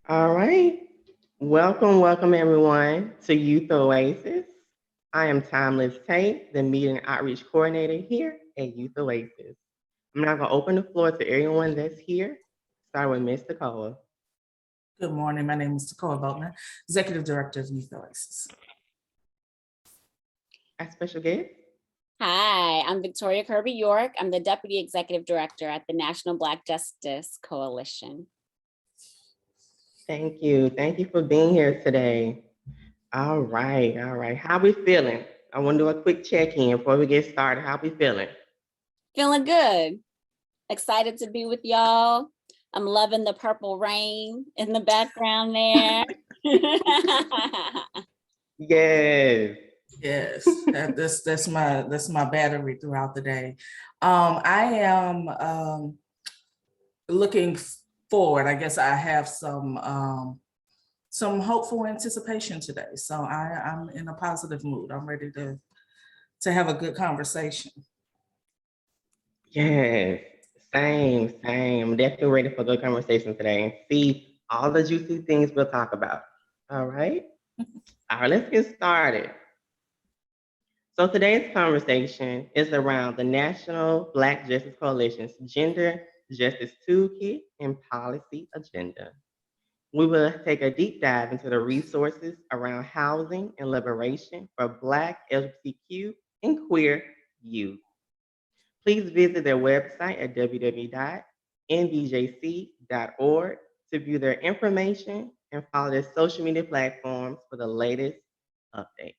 All right. Welcome everyone to Youth Oasis. I am Timeless Tate, the Meeting Outreach Coordinator here at Youth Oasis. I'm now going to open the floor to everyone that's here. Start with Ms. Nicola. Good morning. My name is Takoa Boatman, Executive Director of Youth Oasis. Our special guest. Hi, I'm Victoria Kirby York. I'm the Deputy Executive Director at the National Black Justice Coalition. Thank you. Thank you for being here today. All right. How we feeling? I want to do a quick check-in before we get started. How we feeling? Feeling good. Excited to be with y'all. I'm loving the purple rain in the background there. Yes. Yes, that's my battery throughout the day. I am looking forward. I guess I have some hopeful anticipation today. So I'm in a positive mood. I'm ready to have a good conversation. Yes, same. I'm definitely ready for the conversation today and see all the juicy things we'll talk about. All right. All right, let's get started. So today's conversation is around the National Black Justice Coalition's Gender Justice Toolkit and Policy Agenda. We will take a deep dive into the resources around housing and liberation for Black, LGBTQ, and queer youth. Please visit their website at www.nbjc.org to view their information and follow their social media platforms for the latest updates.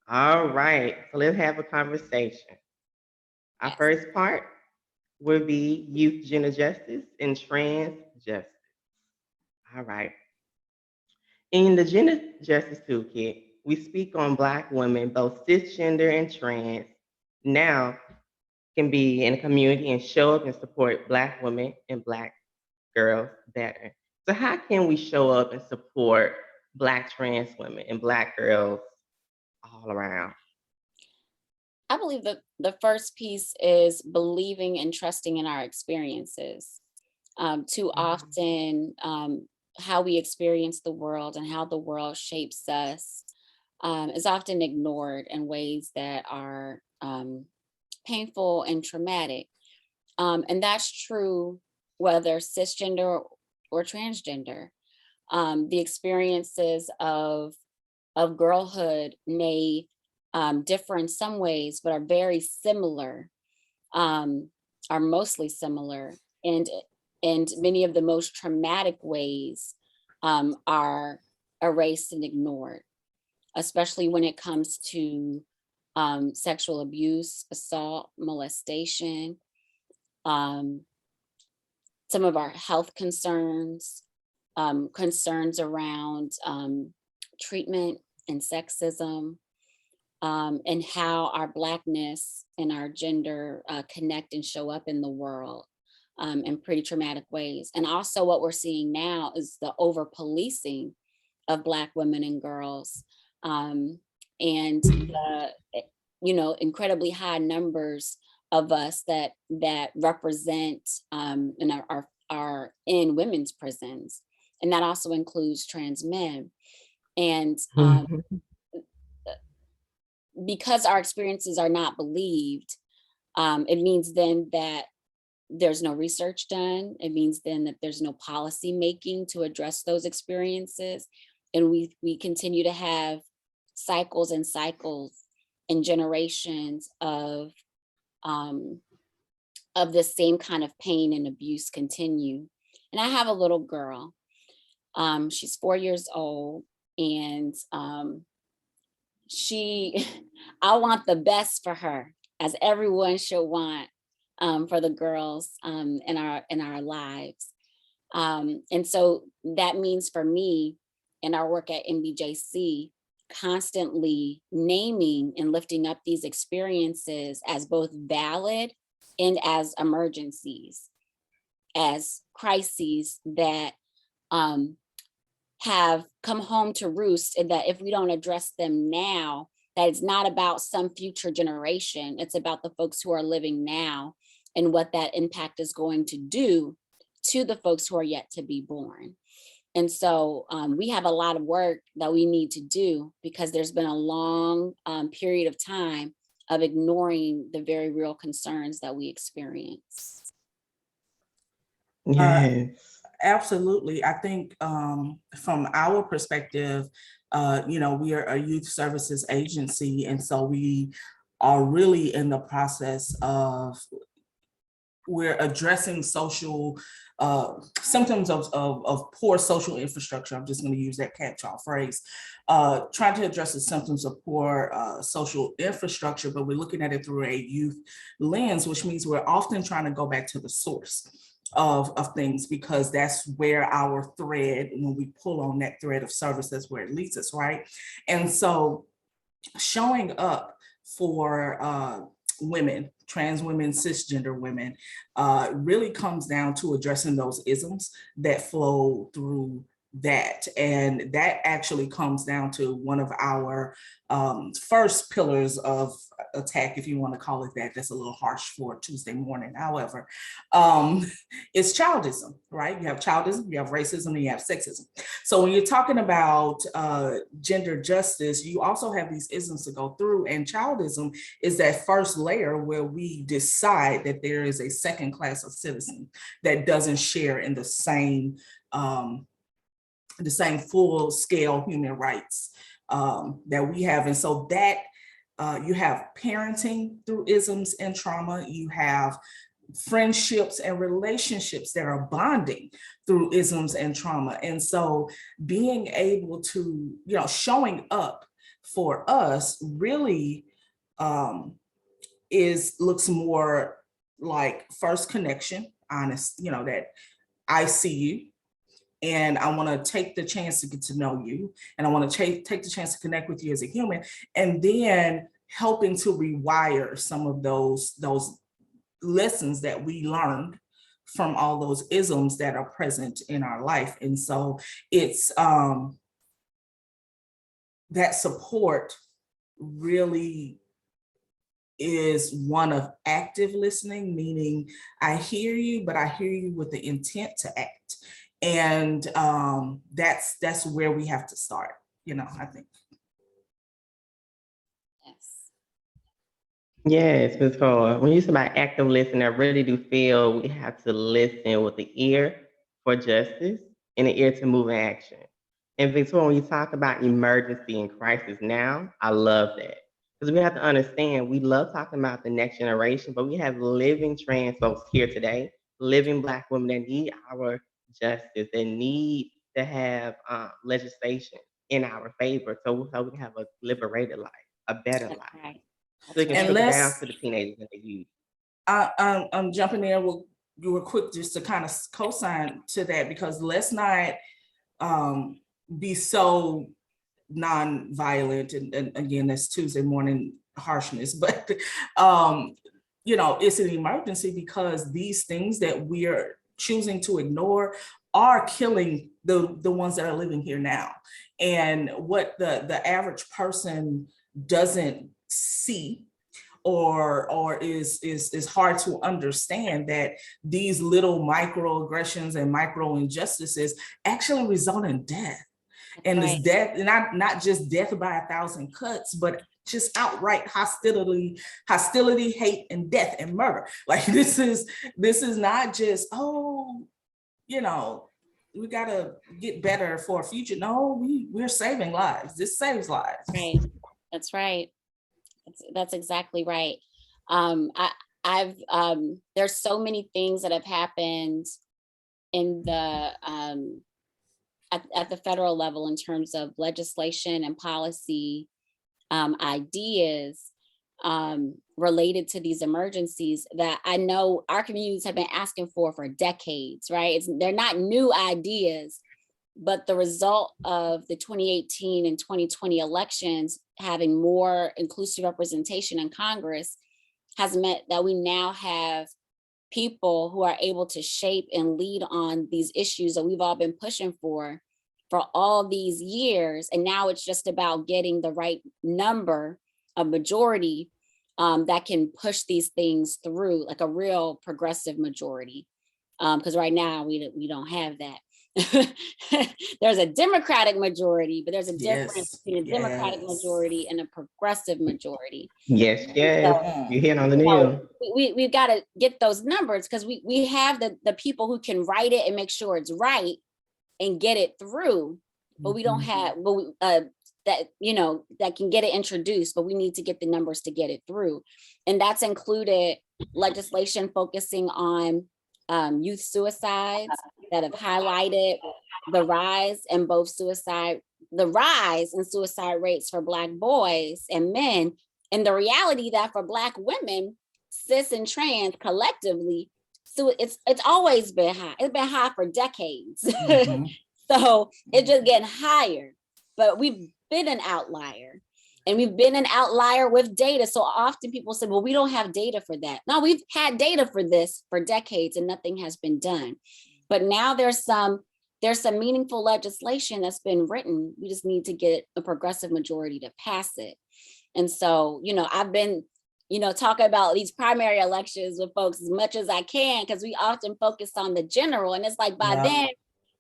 All right, so let's have a conversation. Our first part will be youth gender justice and trans justice. All right. In the Gender Justice Toolkit, we speak on Black women, both cisgender and trans, now can be in a community and show up and support Black women and Black girls better. So how can we show up and support Black trans women and Black girls all around? I believe that the first piece is believing and trusting in our experiences. Too often, how we experience the world and how the world shapes us is often ignored in ways that are painful and traumatic. And that's true whether cisgender or transgender. The experiences of girlhood may differ in some ways, but are very similar, are mostly similar. And many of the most traumatic ways are erased and ignored, especially when it comes to sexual abuse, assault, molestation, some of our health concerns, concerns around treatment and sexism, and how our Blackness and our gender connect and show up in the world in pretty traumatic ways. And also what we're seeing now is the over policing of Black women and girls, and the incredibly high numbers of us that represent and are in women's prisons. And that also includes trans men. And because our experiences are not believed, it means then that there's no research done. It means then that there's no policy making to address those experiences. And we continue to have cycles and cycles and generations of this same kind of pain and abuse continue. And I have a little girl. She's 4 years old, and I want the best for her, as everyone should want for the girls in our lives. And so that means for me in our work at NBJC, constantly naming and lifting up these experiences as both valid and as emergencies, as crises that have come home to roost, and that if we don't address them now, that it's not about some future generation, it's about the folks who are living now and what that impact is going to do to the folks who are yet to be born. And so we have a lot of work that we need to do because there's been a long period of time of ignoring the very real concerns that we experience. Yes. Absolutely. I think from our perspective, we are a youth services agency, and so we are really in the process of we're addressing social symptoms of poor social infrastructure. I'm just going to use that catch-all phrase, trying to address the symptoms of poor social infrastructure, but we're looking at it through a youth lens, which means we're often trying to go back to the source of things, because that's where our thread, when we pull on that thread of service, that's where it leads us, right? And so showing up for women, trans women, cisgender women, really comes down to addressing those isms that flow through that. And that actually comes down to one of our first pillars of attack, if you want to call it that. That's a little harsh for Tuesday morning. However, it's childism, right? You have childism, you have racism, and you have sexism. So when you're talking about gender justice, you also have these isms to go through, and childism is that first layer where we decide that there is a second class of citizen that doesn't share in the same full scale human rights that we have. And so that you have parenting through isms and trauma, you have friendships and relationships that are bonding through isms and trauma. And so being able to, showing up for us really looks more like first connection, honest, that I see you, and I want to take the chance to get to know you, and I want to take the chance to connect with you as a human, and then helping to rewire some of those lessons that we learned from all those isms that are present in our life. And so it's that support really is one of active listening, meaning I hear you, but I hear you with the intent to act. And that's where we have to start, I think. Yes. Yes, Ms. Cole. When you say about active listening, I really do feel we have to listen with the ear for justice and the ear to move in action. And Victoria, when you talk about emergency and crisis now, I love that. Because we have to understand, we love talking about the next generation, but we have living trans folks here today, living Black women that need our justice, that need to have legislation in our favor so we can have a liberated life, a better That's life. right. So it can That's And trickle right. down let's to the teenagers and the youth. I'm jumping in. You were quick just to kind of co-sign to that, because let's not be so non-violent, and again, that's Tuesday morning harshness, but it's an emergency because these things that we are choosing to ignore are killing the ones that are living here now. And what the average person doesn't see or is hard to understand, that these little microaggressions and micro injustices actually result in death. And this death, not just death by 1,000 cuts, but just outright hostility, hate, and death and murder. Like this is not just, we gotta get better for a future. No, we're saving lives. This saves lives. Right. That's right. That's exactly right. There's so many things that have happened in the at the federal level in terms of legislation and policy ideas related to these emergencies that I know our communities have been asking for decades, right? They're not new ideas, but the result of the 2018 and 2020 elections having more inclusive representation in Congress has meant that we now have people who are able to shape and lead on these issues that we've all been pushing for all these years. And now it's just about getting the right number of majority that can push these things through, like a real progressive majority. Because right now we don't have that. there's a Democratic majority, but there's a difference Yes, between a Democratic yes. majority and a progressive majority. Yes, yes. Mm. You hit on the So nail. we've got to get those numbers, because we have the people who can write it and make sure it's right and get it through, but we don't Mhm. have that, that can get it introduced, but we need to get the numbers to get it through. And that's included legislation focusing on youth suicides that have highlighted the rise in suicide rates for Black boys and men, and the reality that for Black women, cis and trans collectively, so it's always been high. It's been high for decades. Mhm. So it's just getting higher, but we've been an outlier. And we've been an outlier with data. So often people say, well, we don't have data for that. No, we've had data for this for decades and nothing has been done. But now there's some meaningful legislation that's been written. We just need to get a progressive majority to pass it. And so, I've been, talking about these primary elections with folks as much as I can, because we often focus on the general. And it's like by Yeah. then,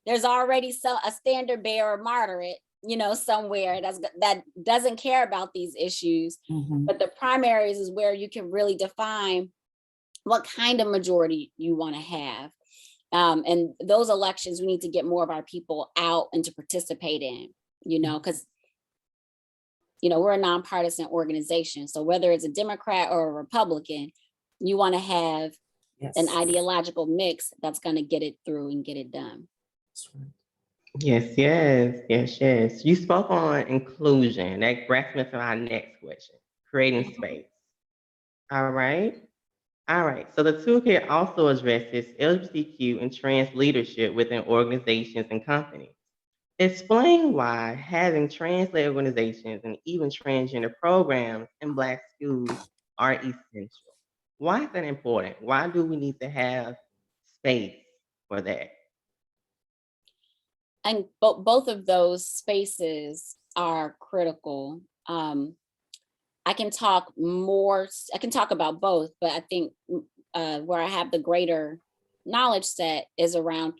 there's already a standard bearer moderate, somewhere that doesn't care about these issues. Mhm. But the primaries is where you can really define what kind of majority you want to have. And those elections, we need to get more of our people out and to participate in, because, we're a nonpartisan organization. So whether it's a Democrat or a Republican, you want to have Yes. an ideological mix that's going to get it through and get it done. That's right. Yes. You spoke on inclusion. That brings me to our next question, creating space. All right. So the toolkit also addresses LGBTQ and trans leadership within organizations and companies. Explain why having trans-led organizations and even transgender programs in Black schools are essential. Why is that important? Why do we need to have space for that? And both of those spaces are critical. I can talk about both, but I think where I have the greater knowledge set is around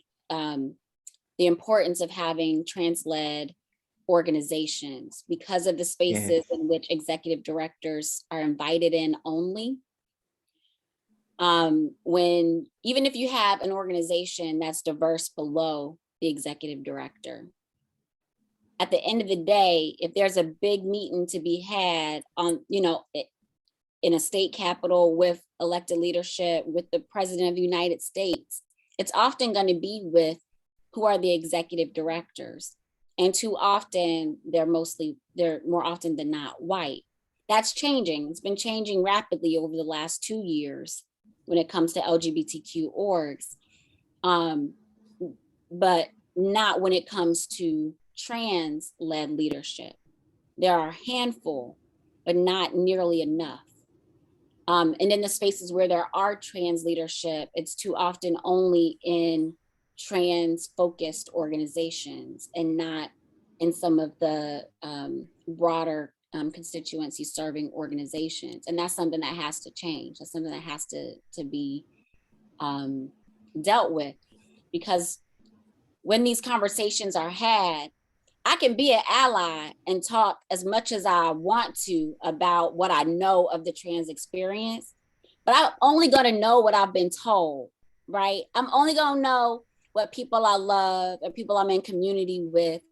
the importance of having trans-led organizations, because of the spaces Yes. in which executive directors are invited in only. When even if you have an organization that's diverse below the executive director, at the end of the day, if there's a big meeting to be had on, in a state capitol with elected leadership, with the president of the United States, it's often going to be with who are the executive directors. And too often, they're more often than not white. That's changing. It's been changing rapidly over the last 2 years when it comes to LGBTQ orgs, but not when it comes to trans-led leadership. There are a handful, but not nearly enough. And in the spaces where there are trans leadership, it's too often only in trans-focused organizations and not in some of the broader constituency serving organizations. And that's something that has to change. That's something that has to be dealt with, because when these conversations are had, I can be an ally and talk as much as I want to about what I know of the trans experience, but I'm only going to know what I've been told, right? I'm only going to know what people I love and people I'm in community with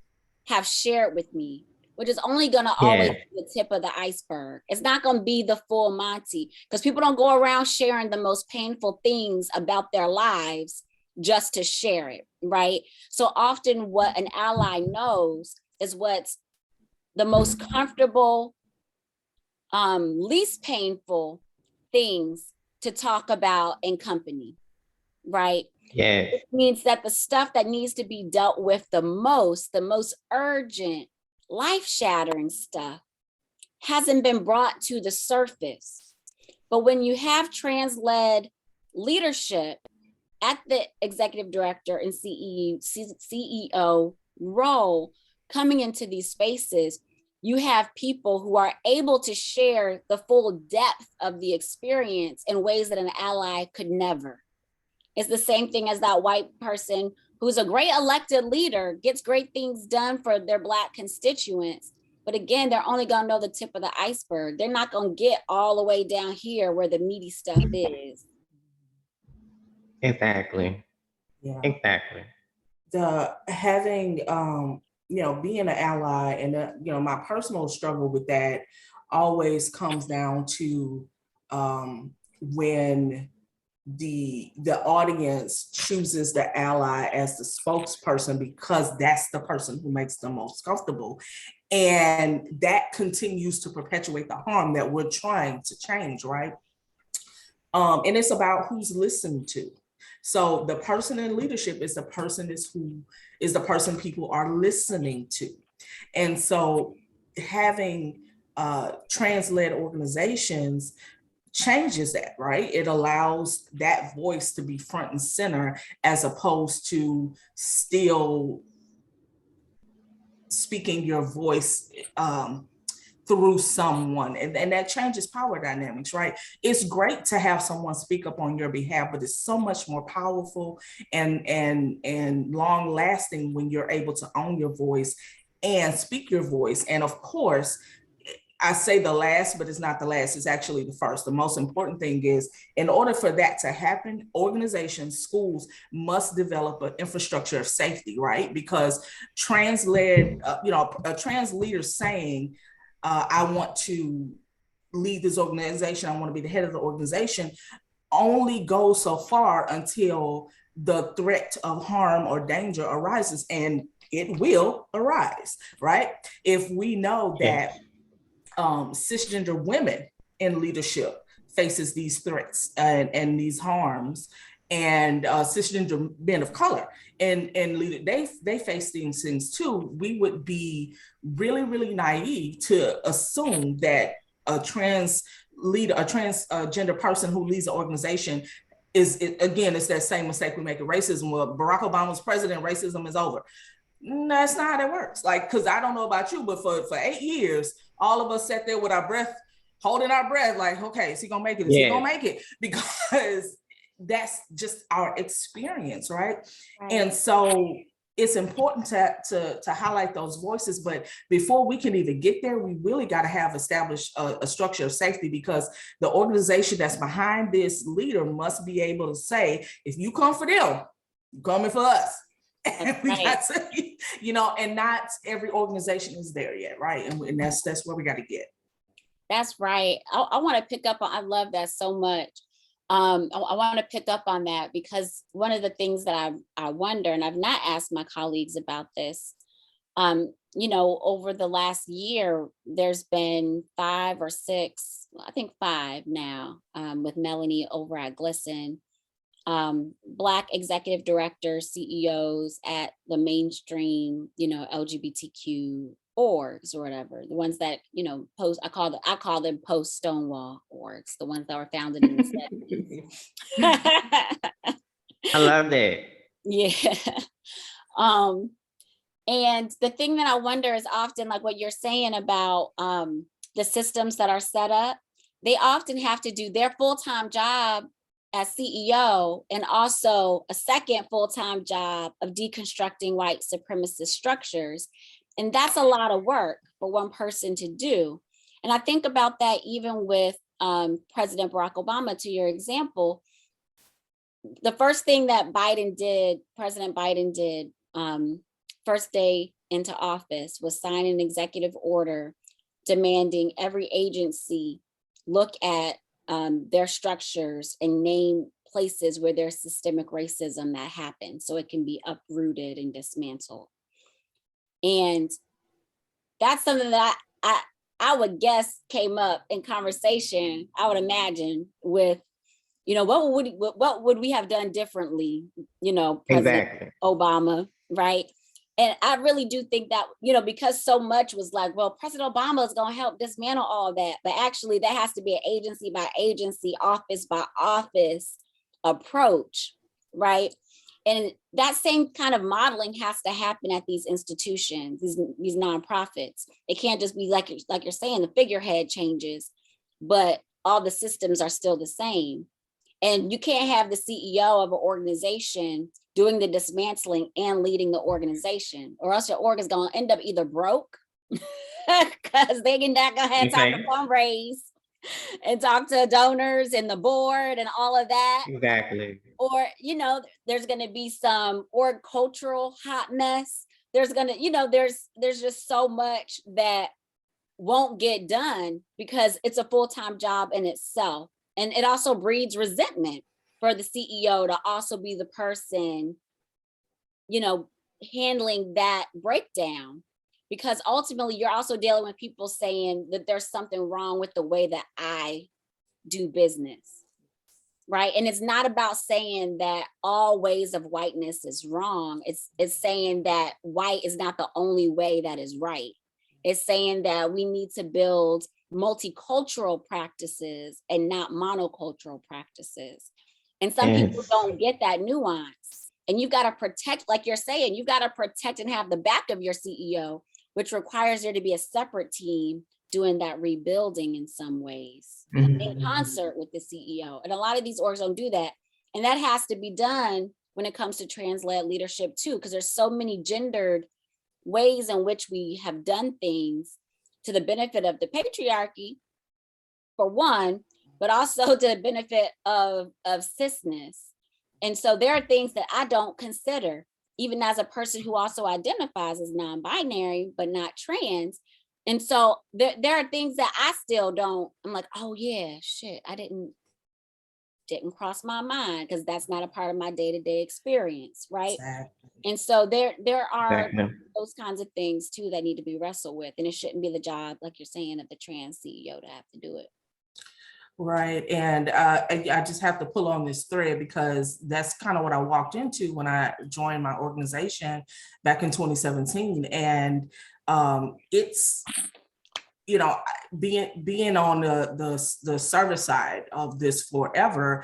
have shared with me, which is only going to always be the tip of the iceberg. It's not going to be the full Monty, because people don't go around sharing the most painful things about their lives just to share it, right? So often what an ally knows is what's the most comfortable, least painful things to talk about in company, right? Yes. It means that the stuff that needs to be dealt with the most urgent, life-shattering stuff hasn't been brought to the surface. But when you have trans-led leadership at the executive director and CEO role coming into these spaces, you have people who are able to share the full depth of the experience in ways that an ally could never. It's the same thing as that white person who's a great elected leader, gets great things done for their Black constituents. But again, they're only going to know the tip of the iceberg. They're not going to get all the way down here where the meaty stuff is. Exactly. Yeah. Exactly. The having, being an ally and, my personal struggle with that always comes down to when the audience chooses the ally as the spokesperson because that's the person who makes them most comfortable. And that continues to perpetuate the harm that we're trying to change, right? And it's about who's listened to. So the person in leadership is the person people are listening to. And so having trans-led organizations changes that, right? It allows that voice to be front and center as opposed to still speaking your voice through someone. And that changes power dynamics, right? It's great to have someone speak up on your behalf, but it's so much more powerful and long lasting when you're able to own your voice and speak your voice. And of course, I say the last, but it's not the last, it's actually the first. The most important thing is, in order for that to happen, organizations, schools must develop an infrastructure of safety, right? Because trans-led, a trans leader saying, I want to lead this organization, I want to be the head of the organization, only goes so far until the threat of harm or danger arises, and it will arise, right? If we know that cisgender women in leadership faces these threats and these harms, and cisgender men of color and leader, they face these things too, we would be really, really naive to assume that a trans leader, a transgender person who leads an organization it's that same mistake we make in racism. Well, Barack Obama's president, racism is over. That's not how it works. Like, because I don't know about you, but for 8 years, all of us sat there with our breath, holding our breath, like, okay, is he gonna make it? Is he gonna make it? Because that's just our experience, right? And so it's important to highlight those voices. But before we can even get there, we really got to have established a structure of safety, because the organization that's behind this leader must be able to say, if you come for them, you're coming for us. And we got to, and not every organization is there yet, right? And that's where we got to get. That's right. I want to pick up on, I love that so much. I want to pick up on that, because one of the things that I wonder, and I've not asked my colleagues about this, over the last year, there's been 5 or 6, I think 5 now, with Melanie over at GLSEN, Black executive directors, CEOs at the mainstream, LGBTQ orgs or whatever, the ones that, post, I call them post Stonewall orgs, the ones that were founded in the 70s. I love that. Yeah. And the thing that I wonder is often like what you're saying about the systems that are set up, they often have to do their full-time job as CEO and also a second full-time job of deconstructing white supremacist structures. And that's a lot of work for one person to do. And I think about that even with President Barack Obama, to your example. The first thing that President Biden did, first day into office, was sign an executive order demanding every agency look at their structures and name places where there's systemic racism that happens so it can be uprooted and dismantled. And that's something that I would guess came up in conversation, I would imagine, with, what would we have done differently, President Exactly. Obama, right? And I really do think that, because so much was like, well, President Obama is going to help dismantle all that. But actually, that has to be an agency by agency, office by office approach, right? And that same kind of modeling has to happen at these institutions, these nonprofits. It can't just be like you're saying, the figurehead changes, but all the systems are still the same. And you can't have the CEO of an organization doing the dismantling and leading the organization, or else your org is going to end up either broke because they're not going to have time to Okay. fundraise and talk to donors and the board and all of that. Exactly. Or, there's going to be some org cultural hot mess. There's going to, there's just so much that won't get done because it's a full-time job in itself. And it also breeds resentment for the CEO to also be the person, handling that breakdown. Because ultimately you're also dealing with people saying that there's something wrong with the way that I do business, right? And it's not about saying that all ways of whiteness is wrong. It's saying that white is not the only way that is right. It's saying that we need to build multicultural practices and not monocultural practices. And some people Yes. don't get that nuance. And you've got to protect, like you're saying, you've got to protect and have the back of your CEO, which requires there to be a separate team doing that rebuilding in some ways in concert with the CEO. And a lot of these orgs don't do that. And that has to be done when it comes to trans-led leadership too, because there's so many gendered ways in which we have done things to the benefit of the patriarchy, for one, but also to the benefit of cisness. And so there are things that I don't consider, even as a person who also identifies as non-binary, but not trans. And so there are things that I still don't, I'm like, oh yeah, shit, I didn't cross my mind because that's not a part of my day-to-day experience, right? Exactly. And so there are Exactly. those kinds of things too that need to be wrestled with. And it shouldn't be the job, like you're saying, of the trans CEO to have to do it. Right. And I just have to pull on this thread because that's kind of what I walked into when I joined my organization back in 2017. And it's, being on the service side of this forever,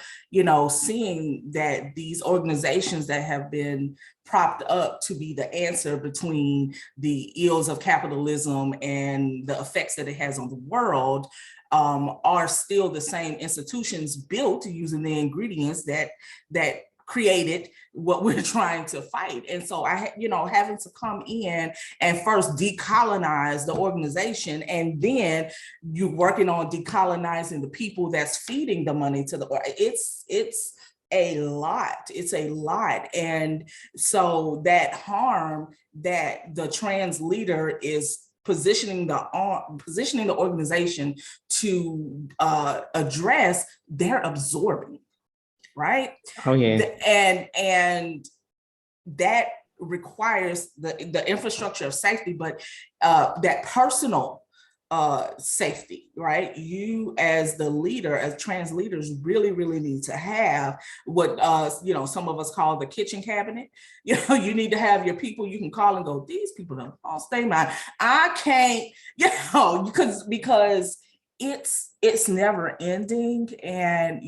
seeing that these organizations that have been propped up to be the answer between the ills of capitalism and the effects that it has on the world are still the same institutions built using the ingredients that created what we're trying to fight. And so having to come in and first decolonize the organization, and then you're working on decolonizing the people that's feeding the money to the, it's a lot. It's a lot. And so that harm that the trans leader is positioning the organization to address, they're absorbing, right? Oh yeah. And that requires the infrastructure of safety, but that personal safety, right? You as the leader, as trans leaders, really, really need to have what some of us call the kitchen cabinet. You need to have your people you can call and go, these people don't stay mine. I can't, because it's never ending, and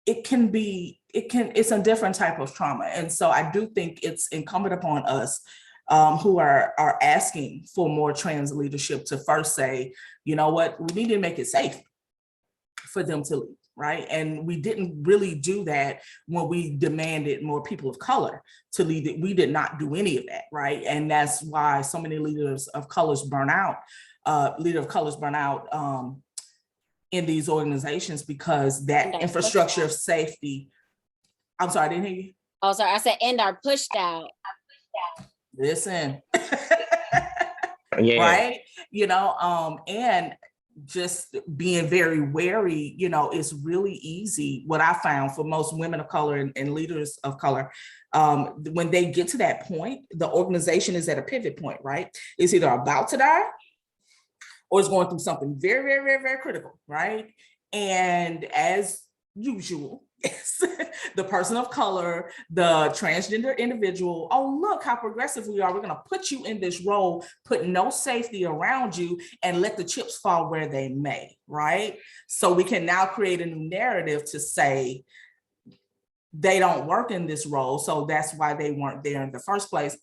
it's a different type of trauma. And so I do think it's incumbent upon us who are asking for more trans leadership to first say, you know what, we need to make it safe for them to lead, right? And we didn't really do that when we demanded more people of color to lead. We did not do any of that, right? And that's why so many leaders of colors burn out in these organizations, because that infrastructure of safety. I'm sorry, I didn't hear you. Oh, sorry, I said, and are pushed out. Listen. Yeah. Right. And just being very wary, it's really easy. What I found for most women of color and leaders of color, when they get to that point, the organization is at a pivot point, right? It's either about to die or it's going through something very, very, very, very critical, right? And as usual, the person of color, the transgender individual, oh, look how progressive we are. We're going to put you in this role, put no safety around you, and let the chips fall where they may, right? So we can now create a new narrative to say they don't work in this role, so that's why they weren't there in the first place.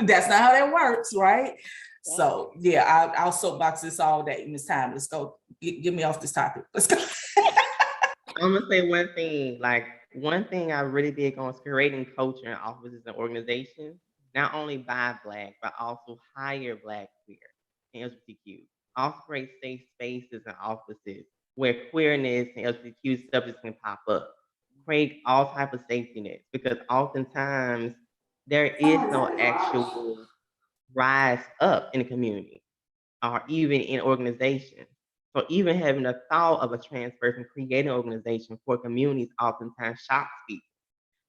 That's not how that works, right? Yeah. So yeah, I'll soapbox this all day in this time. Let's go. Get me off this topic. Let's go. I'm gonna say one thing. Like one thing I really big on is creating culture in offices and organizations, not only by Black but also hire Black, queer, and LGBTQ. Also create safe spaces and offices where queerness and LGBTQ subjects can pop up. Create all type of safety nets because oftentimes there is no actual rise up in the community or even in organizations. So even having a thought of a trans person creating an organization for communities oftentimes shocks people.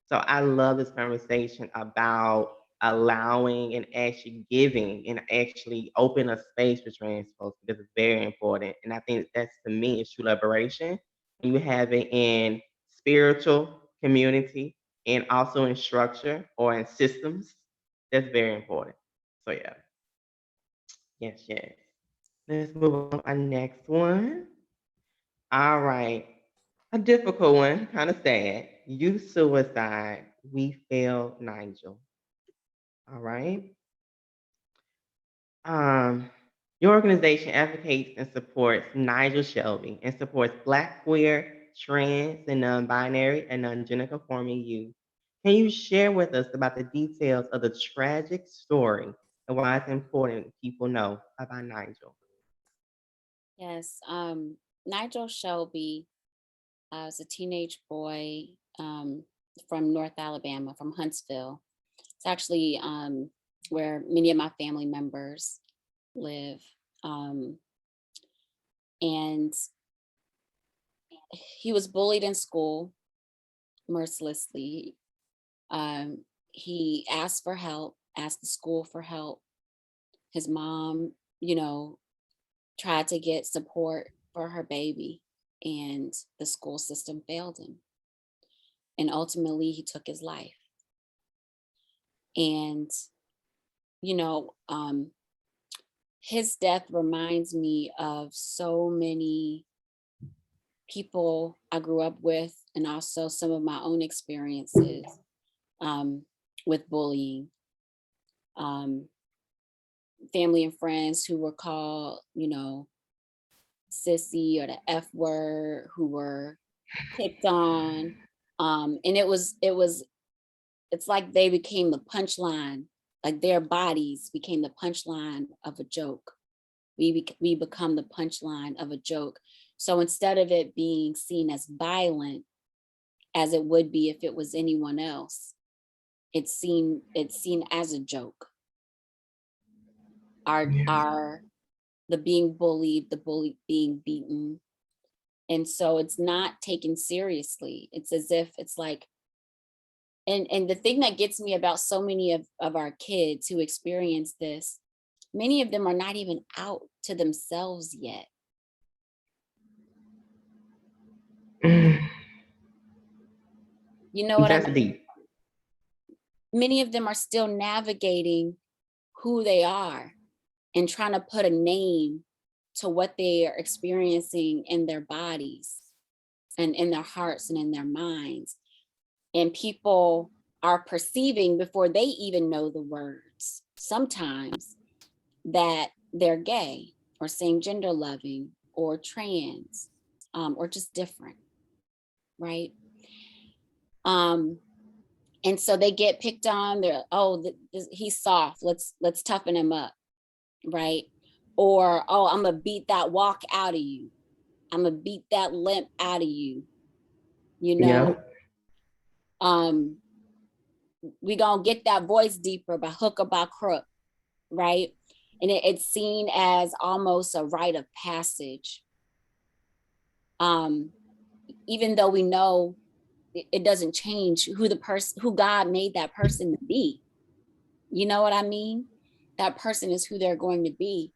So I love this conversation about allowing and actually giving and actually open a space for trans folks because it's very important. And I think that's to me is true liberation. You have it in spiritual community and also in structure or in systems. That's very important. So yeah, yes, yes. Let's move on to our next one. All right. A difficult one, kind of sad. Youth suicide. We failed Nigel. All right. Um, your organization advocates and supports Nigel Shelby and supports Black, queer, trans, and non-binary and non-gender conforming youth. Can you share with us about the details of the tragic story and why it's important people know about Nigel? Yes, Nigel Shelby was a teenage boy from North Alabama, from Huntsville. It's actually where many of my family members live. Um, and he was bullied in school mercilessly. He asked for help, asked the school for help. His mom, you know, tried to get support for her baby, and the school system failed him. And ultimately, he took his life. And, you know, his death reminds me of so many people I grew up with, and also some of my own experiences with bullying. Family and friends who were called, you know, sissy or the F word, who were picked on. And it's like they became the punchline, like their bodies became the punchline of a joke. We become the punchline of a joke. So instead of it being seen as violent as it would be if it was anyone else, it's seen as a joke. Our the being bullied, the bully being beaten. And so it's not taken seriously. It's as if it's like, and the thing that gets me about so many of our kids who experience this, many of them are not even out to themselves yet. You know what I That's mean? deep. Many of them are still navigating who they are and trying to put a name to what they are experiencing in their bodies and in their hearts and in their minds. And people are perceiving before they even know the words sometimes that they're gay or same gender loving or trans or just different, right? And so they get picked on. They're, oh, he's soft. Let's toughen him up, right? Or, oh, I'm gonna beat that walk out of you. I'm gonna beat that limp out of you. You know, we gonna get that voice deeper by hook or by crook, right? And it's seen as almost a rite of passage. Even though we know it doesn't change who God made that person to be. You know what I mean? That person is who they're going to be.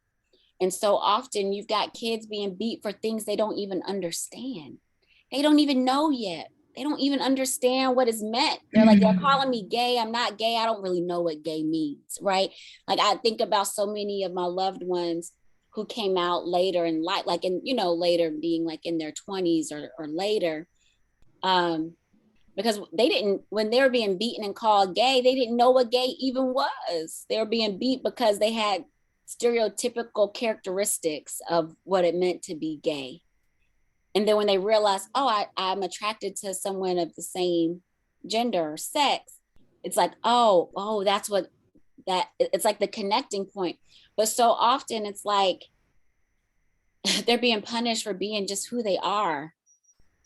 And so often you've got kids being beat for things they don't even understand. They don't even know yet. They don't even understand what is meant. They're like, they're calling me gay. I'm not gay. I don't really know what gay means, right? Like I think about so many of my loved ones who came out later in life, like in, you know, later being like in their 20s or later. Because they didn't, when they were being beaten and called gay, they didn't know what gay even was. They were being beat because they had stereotypical characteristics of what it meant to be gay. And then when they realize, oh, I'm attracted to someone of the same gender or sex, it's like, oh, that's what it's like the connecting point. But so often it's like they're being punished for being just who they are,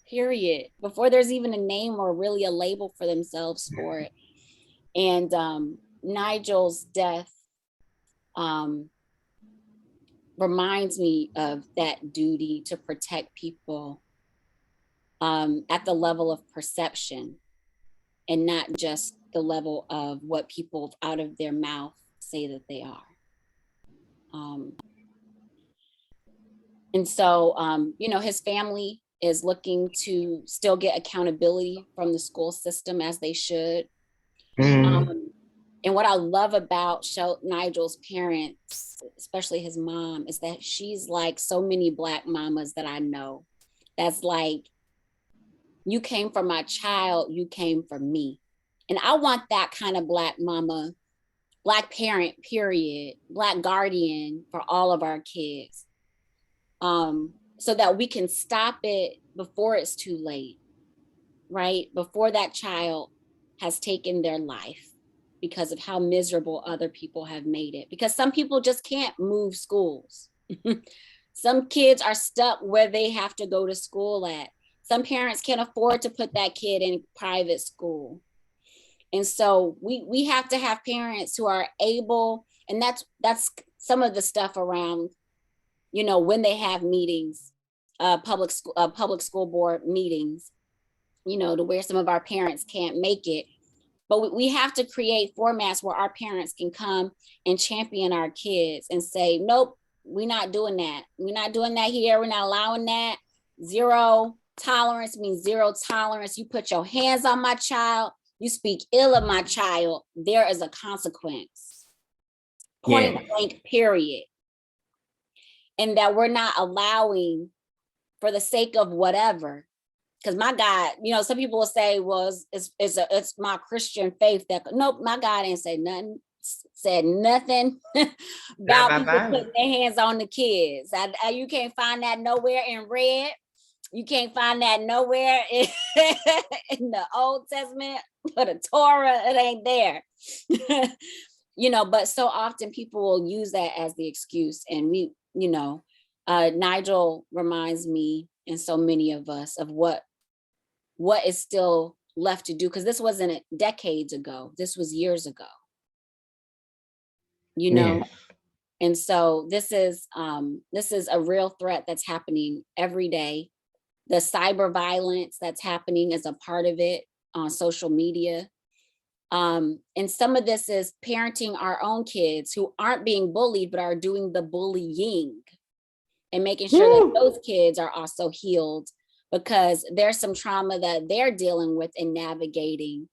period, before there's even a name or really a label for themselves for it. And Nigel's death reminds me of that duty to protect people at the level of perception and not just the level of what people out of their mouth say that they are. And so, his family is looking to still get accountability from the school system as they should. And what I love about Nigel's parents, especially his mom, is that she's like so many Black mamas that I know. That's like, you came for my child, you came for me. And I want that kind of Black mama, Black parent, period, Black guardian for all of our kids. So that we can stop it before it's too late, right? Before that child has taken their life because of how miserable other people have made it. Because some people just can't move schools. Some kids are stuck where they have to go to school at. Some parents can't afford to put that kid in private school. And so we have to have parents who are able, and that's some of the stuff around, when they have meetings, public school board meetings, to where some of our parents can't make it. But we have to create formats where our parents can come and champion our kids and say, nope, we're not doing that. We're not doing that here. We're not allowing that. Zero tolerance means zero tolerance. You put your hands on my child, you speak ill of my child, there is a consequence. Point blank, period. And that we're not allowing, for the sake of whatever, because my God, some people will say, well, it's my Christian faith that, nope, my God ain't said nothing about people putting their hands on the kids. You can't find that nowhere in red. You can't find that nowhere in the Old Testament or the Torah. It ain't there. But so often people will use that as the excuse. And Nigel reminds me, and so many of us, of what is still left to do, because this wasn't decades ago, this was years ago, And so this is a real threat that's happening every day. The cyber violence that's happening is a part of it on social media. And some of this is parenting our own kids who aren't being bullied, but are doing the bullying, and making sure that those kids are also healed, because there's some trauma that they're dealing with and navigating.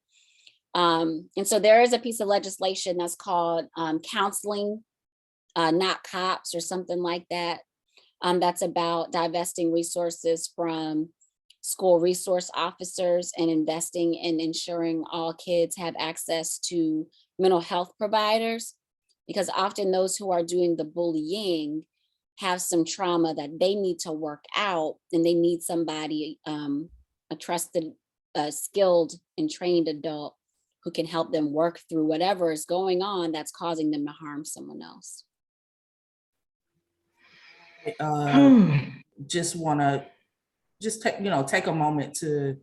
And so there is a piece of legislation that's called Counseling, Not Cops, or something like that. That's about divesting resources from school resource officers and investing in ensuring all kids have access to mental health providers, because often those who are doing the bullying have some trauma that they need to work out, and they need somebody, a trusted, skilled and trained adult who can help them work through whatever is going on that's causing them to harm someone else. Just want to take a moment to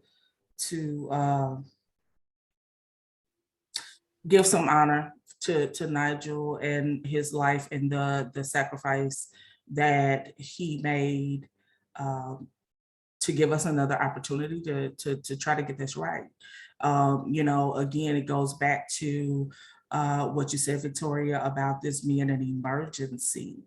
give some honor to Nigel and his life and the sacrifice that he made to give us another opportunity to try to get this right. Again, it goes back to what you said, Victoria, about this being an emergency.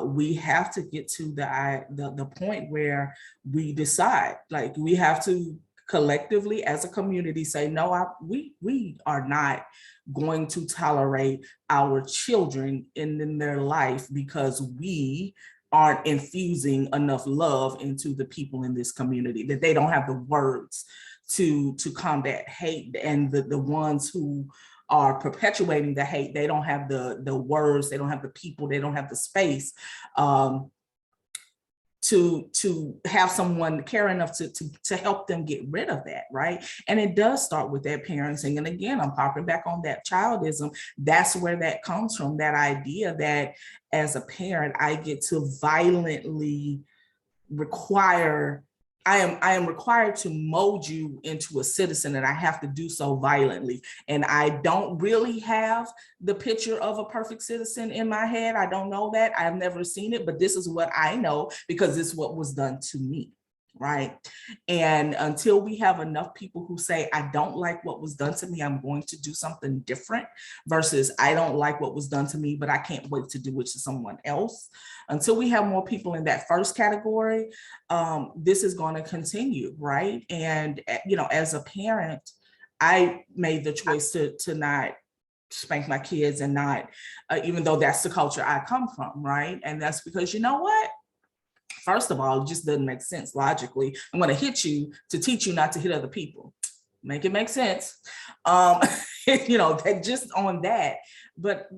We have to get to the point where we decide, like, we have to collectively as a community say, no, we are not going to tolerate our children in their life because we aren't infusing enough love into the people in this community, that they don't have the words to combat hate, and the ones who are perpetuating the hate, they don't have the words, they don't have the people, they don't have the space to have someone care enough to help them get rid of that, right? And it does start with their parenting. And again, I'm popping back on that childism. That's where that comes from, that idea that as a parent, I get to violently require, I am required to mold you into a citizen, and I have to do so violently. And I don't really have the picture of a perfect citizen in my head. I don't know that. I've never seen it, but this is what I know because it's what was done to me. Right. And until we have enough people who say, I don't like what was done to me, I'm going to do something different, versus I don't like what was done to me, but I can't wait to do it to someone else. Until we have more people in that first category, this is going to continue. Right. And, as a parent, I made the choice to not spank my kids and not, even though that's the culture I come from. Right. And that's because, you know what? First of all, it just doesn't make sense logically. I'm going to hit you to teach you not to hit other people. Make it make sense. That just on that. But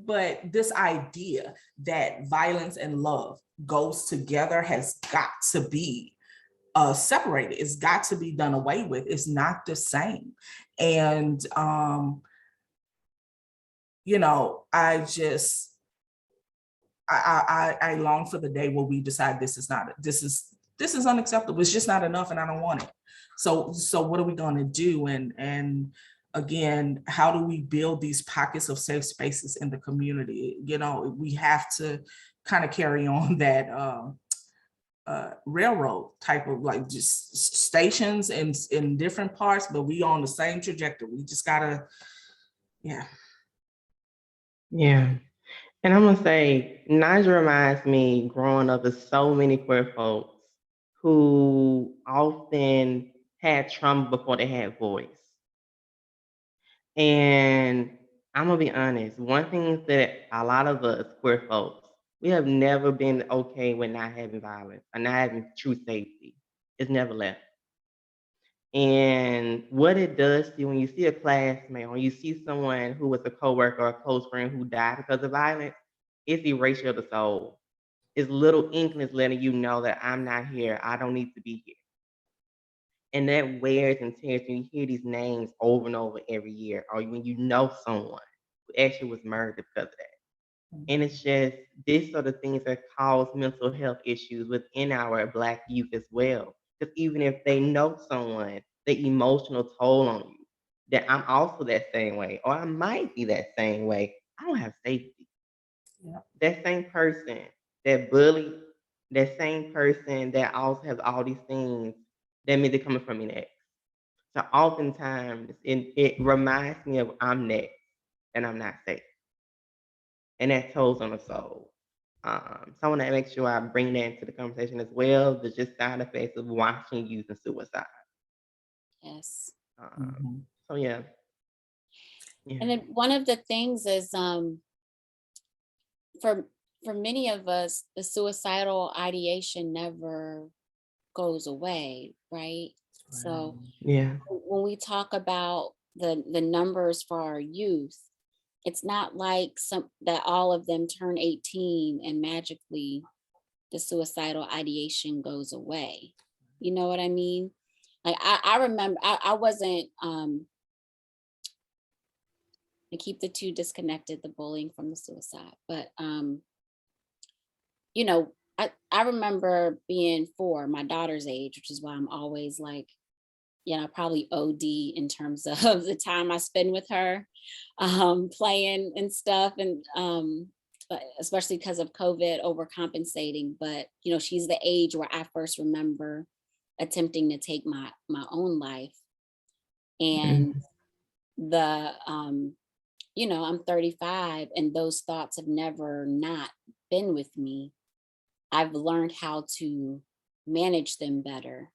this idea that violence and love goes together has got to be separated. It's got to be done away with. It's not the same. And I long for the day where we decide this is unacceptable. It's just not enough, and I don't want it. So what are we going to do? And again, how do we build these pockets of safe spaces in the community? We have to kind of carry on that railroad type of, like, just stations in different parts, but we on the same trajectory. We just gotta, Yeah. And I'm gonna say, Naja reminds me growing up with so many queer folks who often had trauma before they had voice. And I'm gonna be honest, one thing that a lot of us queer folks, we have never been okay with not having violence or not having true safety. It's never left. And what it does to you when you see a classmate or you see someone who was a coworker or a close friend who died because of violence, it's erasure of the soul. It's little inklings letting you know that I'm not here. I don't need to be here. And that wears and tears when you hear these names over and over every year, or when you know someone who actually was murdered because of that. And it's just, these are the things that cause mental health issues within our Black youth as well. Because even if they know someone, the emotional toll on you, that I'm also that same way, or I might be that same way, I don't have safety. Yeah. That same person that bullied, that same person that also has all these things, that means they're coming from me next. So oftentimes it reminds me of I'm next and I'm not safe. And that tolls on the soul. So I want to make sure I bring that into the conversation as well. The just side effects of watching youth and suicide. Yes. So yeah. And then one of the things is for many of us, the suicidal ideation never goes away, right? So Yeah. when we talk about the numbers for our youth, it's not like that all of them turn 18 and magically the suicidal ideation goes away. You know what I mean? Like I remember I wasn't I keep the two disconnected, the bullying from the suicide. But I remember being 4, my daughter's age, which is why I'm always like, probably OD in terms of the time I spend with her, playing and stuff. And but especially because of COVID, overcompensating. But, she's the age where I first remember attempting to take my own life. And the, I'm 35 and those thoughts have never not been with me. I've learned how to manage them better,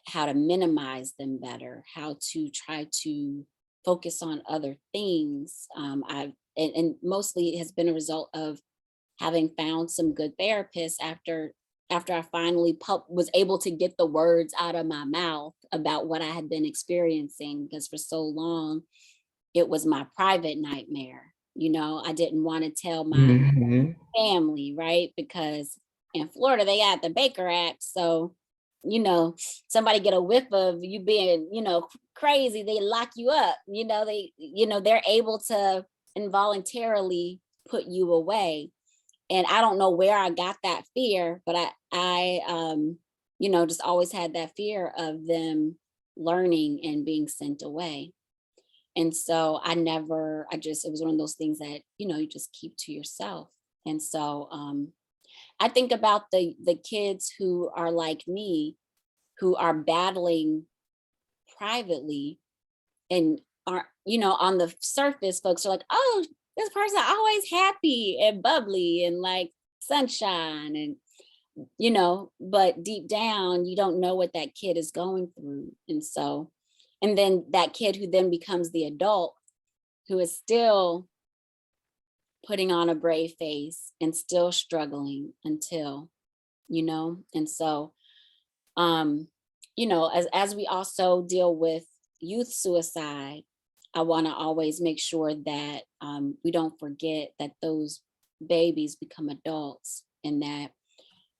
how to minimize them better, how to try to focus on other things. And mostly it has been a result of having found some good therapists after I finally was able to get the words out of my mouth about what I had been experiencing, because for so long it was my private nightmare. I didn't want to tell my family, right? Because in Florida, they got the Baker Act. So, somebody get a whiff of you being, crazy, they lock you up. They're able to involuntarily put you away. And I don't know where I got that fear, but I just always had that fear of them learning and being sent away. And so it was one of those things that, you just keep to yourself. And so I think about the kids who are like me, who are battling privately and are, on the surface, folks are like, oh, this person always happy and bubbly and like sunshine and, but deep down, you don't know what that kid is going through. And then that kid who then becomes the adult who is still putting on a brave face and still struggling until, and so, as we also deal with youth suicide, I want to always make sure that we don't forget that those babies become adults, and that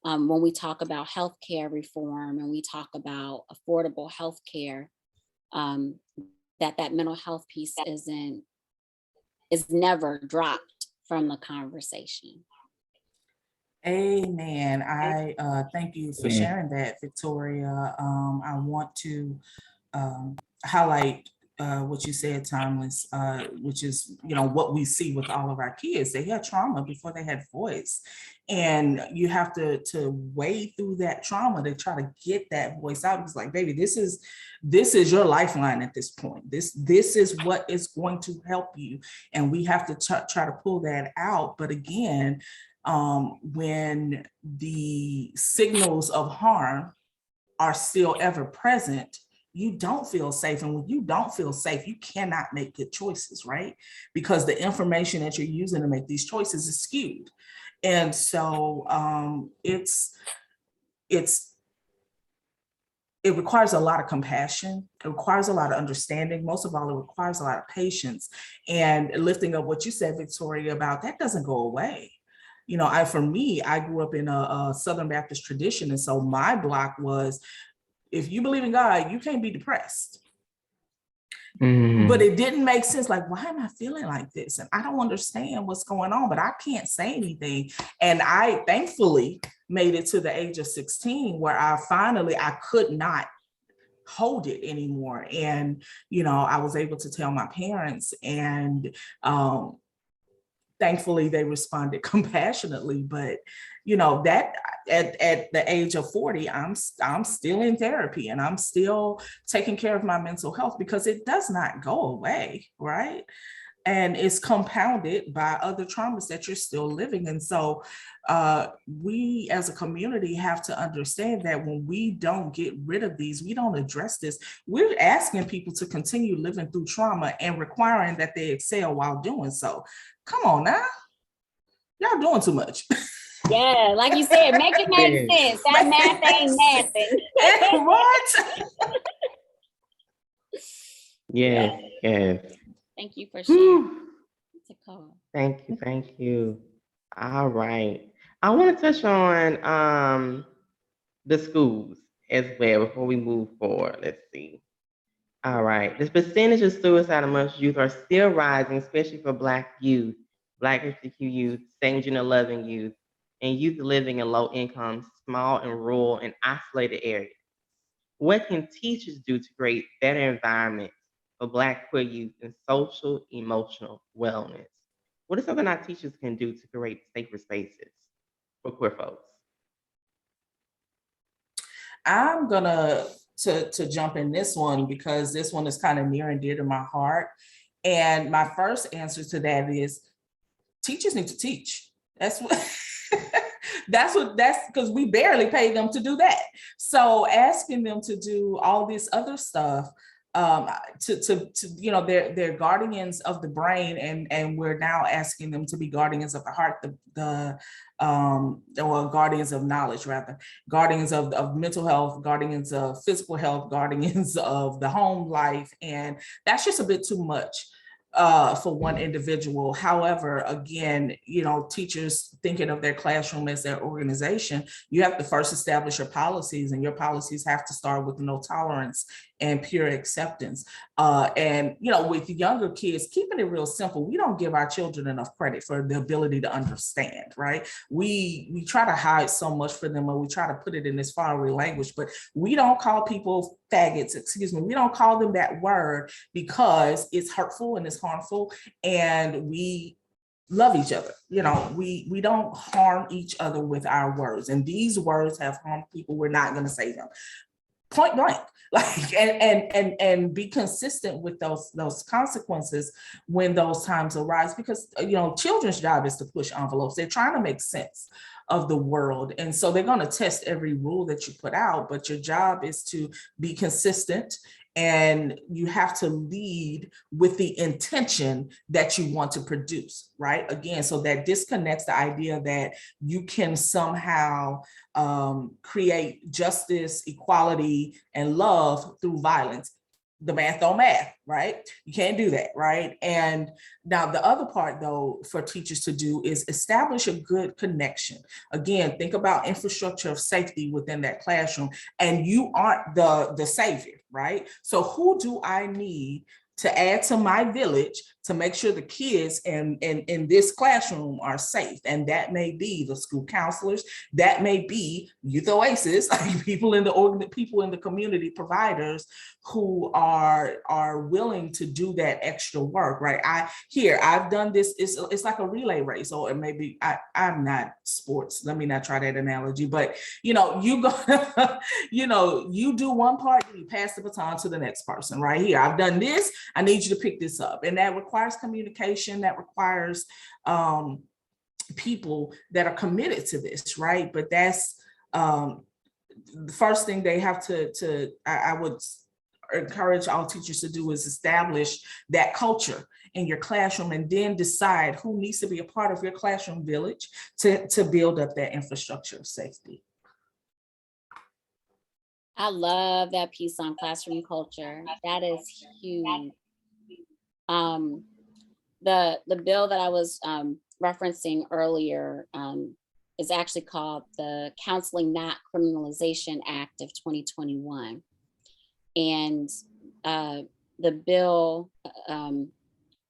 when we talk about healthcare reform and we talk about affordable healthcare, that mental health piece is never dropped from the conversation. Amen. I thank you for sharing that, Victoria. I want to highlight what you said, Timeless, which is, what we see with all of our kids. They had trauma before they had voice. And you have to wade through that trauma to try to get that voice out. It's like, baby, this is your lifeline at this point. This is what is going to help you. And we have to try to pull that out. But again, when the signals of harm are still ever present, you don't feel safe. And when you don't feel safe, you cannot make good choices, right? Because the information that you're using to make these choices is skewed. And so it requires a lot of compassion. It requires a lot of understanding. Most of all, it requires a lot of patience. And lifting up what you said, Victoria, about that doesn't go away. For me, I grew up in a Southern Baptist tradition. And so my block was, if you believe in God, you can't be depressed. Mm-hmm. But it didn't make sense. Like, why am I feeling like this? And I don't understand what's going on, but I can't say anything. And I thankfully made it to the age of 16 where I could not hold it anymore. And, I was able to tell my parents, and thankfully they responded compassionately. But, that at the age of 40, I'm still in therapy, and I'm still taking care of my mental health, because it does not go away, right? And it's compounded by other traumas that you're still living. And so we as a community have to understand that when we don't get rid of these, we don't address this, we're asking people to continue living through trauma and requiring that they excel while doing so. Come on now. Y'all doing too much. Yeah, like you said, make it make sense. That math ain't nothing. What? Yes. Thank you for sharing. It's a call. Thank you. All right. I want to touch on the schools as well before we move forward. Let's see. All right. The percentage of suicide amongst youth are still rising, especially for Black youth, Black LGBTQ youth, same-gender loving youth, and youth living in low-income, small and rural and isolated areas. What can teachers do to create better environments for Black queer youth and social emotional wellness? What is something our teachers can do to create safer spaces for queer folks? I'm gonna to jump in this one, because this one is kind of near and dear to my heart. And my first answer to that is teachers need to teach. That's because we barely pay them to do that. So asking them to do all this other stuff, they're guardians of the brain, and we're now asking them to be guardians of the heart, guardians of knowledge, rather, guardians of mental health, guardians of physical health, guardians of the home life. And that's just a bit too much. for one individual. However, again, you know, teachers thinking of their classroom as their organization, you have to first establish your policies, and your policies have to start with no tolerance and pure acceptance. And, you know, with younger kids, keeping it real simple, we don't give our children enough credit for the ability to understand, right? We try to hide so much for them, or we try to put it in this faraway language, but we don't call people faggots, excuse me, we don't call them that word because it's hurtful and it's harmful, and we love each other. You know, we don't harm each other with our words, and these words have harmed people. We're not going to say them point blank, like, and be consistent with those consequences when those times arise, because, you know, children's job is to push envelopes. They're trying to make sense of the world, and so they're going to test every rule that you put out, but your job is to be consistent, and you have to lead with the intention that you want to produce, right? Again, so that disconnects the idea that you can somehow create justice, equality, and love through violence. The math don't math, right? You can't do that, right? And now the other part, though, for teachers to do is establish a good connection. Again, think about infrastructure of safety within that classroom, and you aren't the savior, right? So who do I need to add to my village to make sure the kids in this classroom are safe? And that may be the school counselors, that may be Youth Oasis, people in the community, providers who are willing to do that extra work, right? I've done this, it's like a relay race, or maybe I'm not sports, let me not try that analogy, but you know, you go, you know, you do one part, you pass the baton to the next person, right? Here, I've done this, I need you to pick this up. And that requires communication, that requires people that are committed to this, right? But that's the first thing they have to I would encourage all teachers to do is establish that culture in your classroom, and then decide who needs to be a part of your classroom village to build up that infrastructure of safety. I love that piece on classroom culture. That is huge. The bill that I was referencing earlier is actually called the Counseling Not Criminalization Act of 2021. And the bill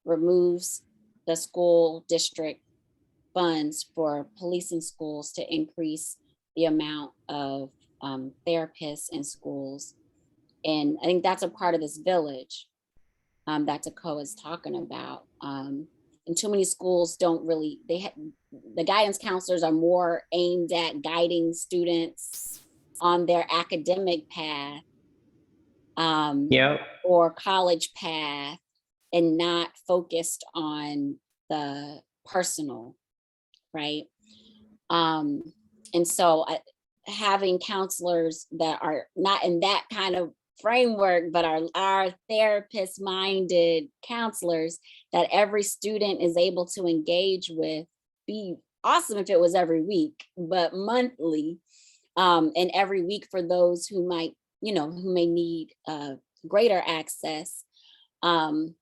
removes the school district funds for policing schools to increase the amount of therapists in schools. And I think that's a part of this village that Tekoa is talking about. And too many schools don't really, the guidance counselors are more aimed at guiding students on their academic path or college path, and not focused on the personal, right? And so having counselors that are not in that kind of framework, but are therapist-minded counselors that every student is able to engage with, be awesome if it was every week, but monthly, and every week for those who might, you know, who may need greater access, would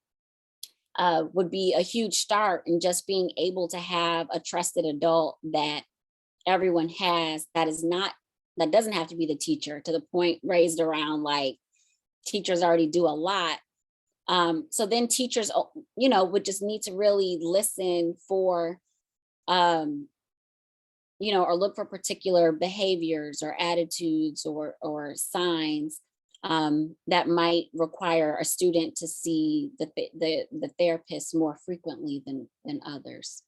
be a huge start in just being able to have a trusted adult that everyone has, that doesn't have to be the teacher, to the point raised around like teachers already do a lot. So then teachers, you know, would just need to really listen for, you know, or look for particular behaviors or attitudes or signs that might require a student to see the therapist more frequently than others.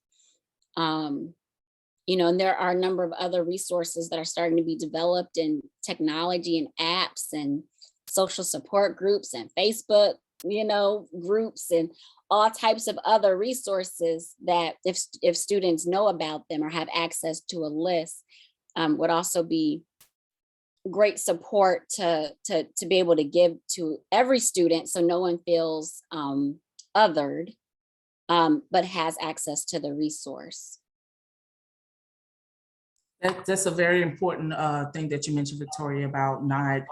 You know, and there are a number of other resources that are starting to be developed in technology and apps and social support groups and Facebook, you know, groups and all types of other resources that if students know about them or have access to a list, would also be great support to be able to give to every student, so no one feels othered, but has access to the resource. That's a very important thing that you mentioned, Victoria, about not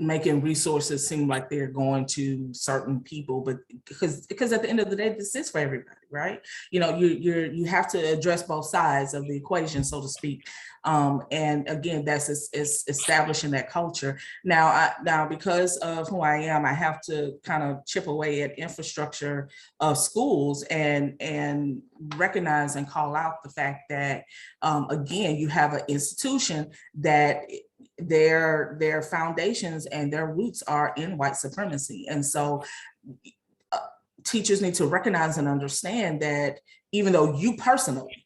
making resources seem like they're going to certain people, but because at the end of the day, this is for everybody, right? You know, you have to address both sides of the equation, so to speak. And again, that's is establishing that culture. Now because of who I am, I have to kind of chip away at infrastructure of schools and recognize and call out the fact that again, you have an institution that their foundations and their roots are in white supremacy. And so teachers need to recognize and understand that even though you personally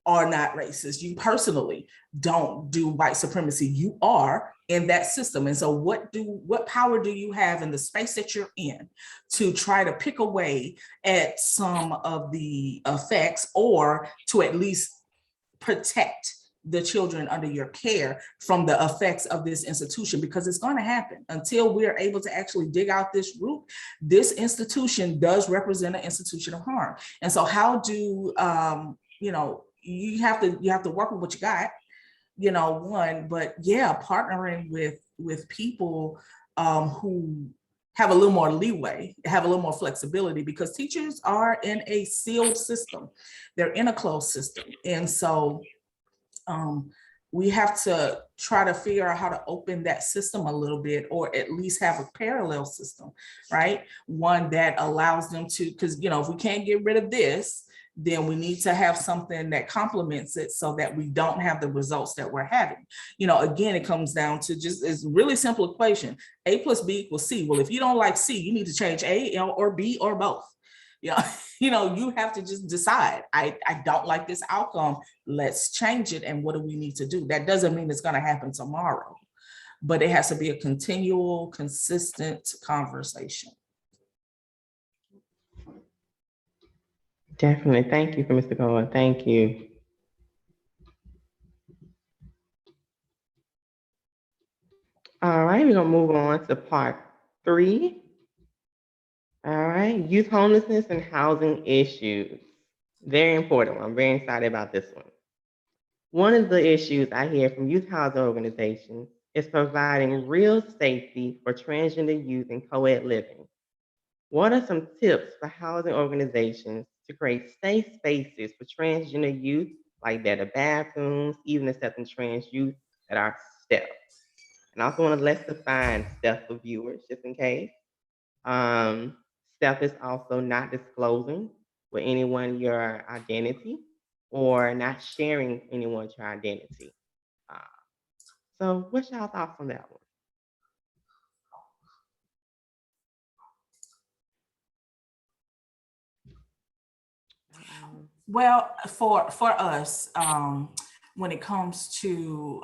are not racist, you personally don't do white supremacy, you are in that system. And so what power do you have in the space that you're in to try to pick away at some of the effects, or to at least protect the children under your care from the effects of this institution? Because it's going to happen until we are able to actually dig out this root. This institution does represent an institution of harm. And so how do, you know, you have to work with what you got, you know, one, but yeah, partnering with people who have a little more leeway, have a little more flexibility, because teachers are in a sealed system. They're in a closed system. And so we have to try to figure out how to open that system a little bit, or at least have a parallel system, right? One that allows them to, because, you know, if we can't get rid of this, then we need to have something that complements it so that we don't have the results that we're having. You know, again, it comes down to just, it's a really simple equation. A plus B equals C. Well, if you don't like C, you need to change A or B or both. You know, you have to just decide, I don't like this outcome, let's change it. And what do we need to do? That doesn't mean it's going to happen tomorrow, but it has to be a continual, consistent conversation. Definitely. Thank you for Mr. Cohen. Thank you. All right, we're gonna move on to part 3. All right, youth homelessness and housing issues. Very important one. I'm very excited about this one. One of the issues I hear from youth housing organizations is providing real safety for transgender youth in co-ed living. What are some tips for housing organizations to create safe spaces for transgender youth, like better bathrooms, even accepting trans youth that are STEP? And I also want to let's define STEP for viewers, just in case. STEP is also not disclosing with anyone your identity or not sharing anyone's your identity. Uh, so what's y'all thoughts on that one? Well, for us, when it comes to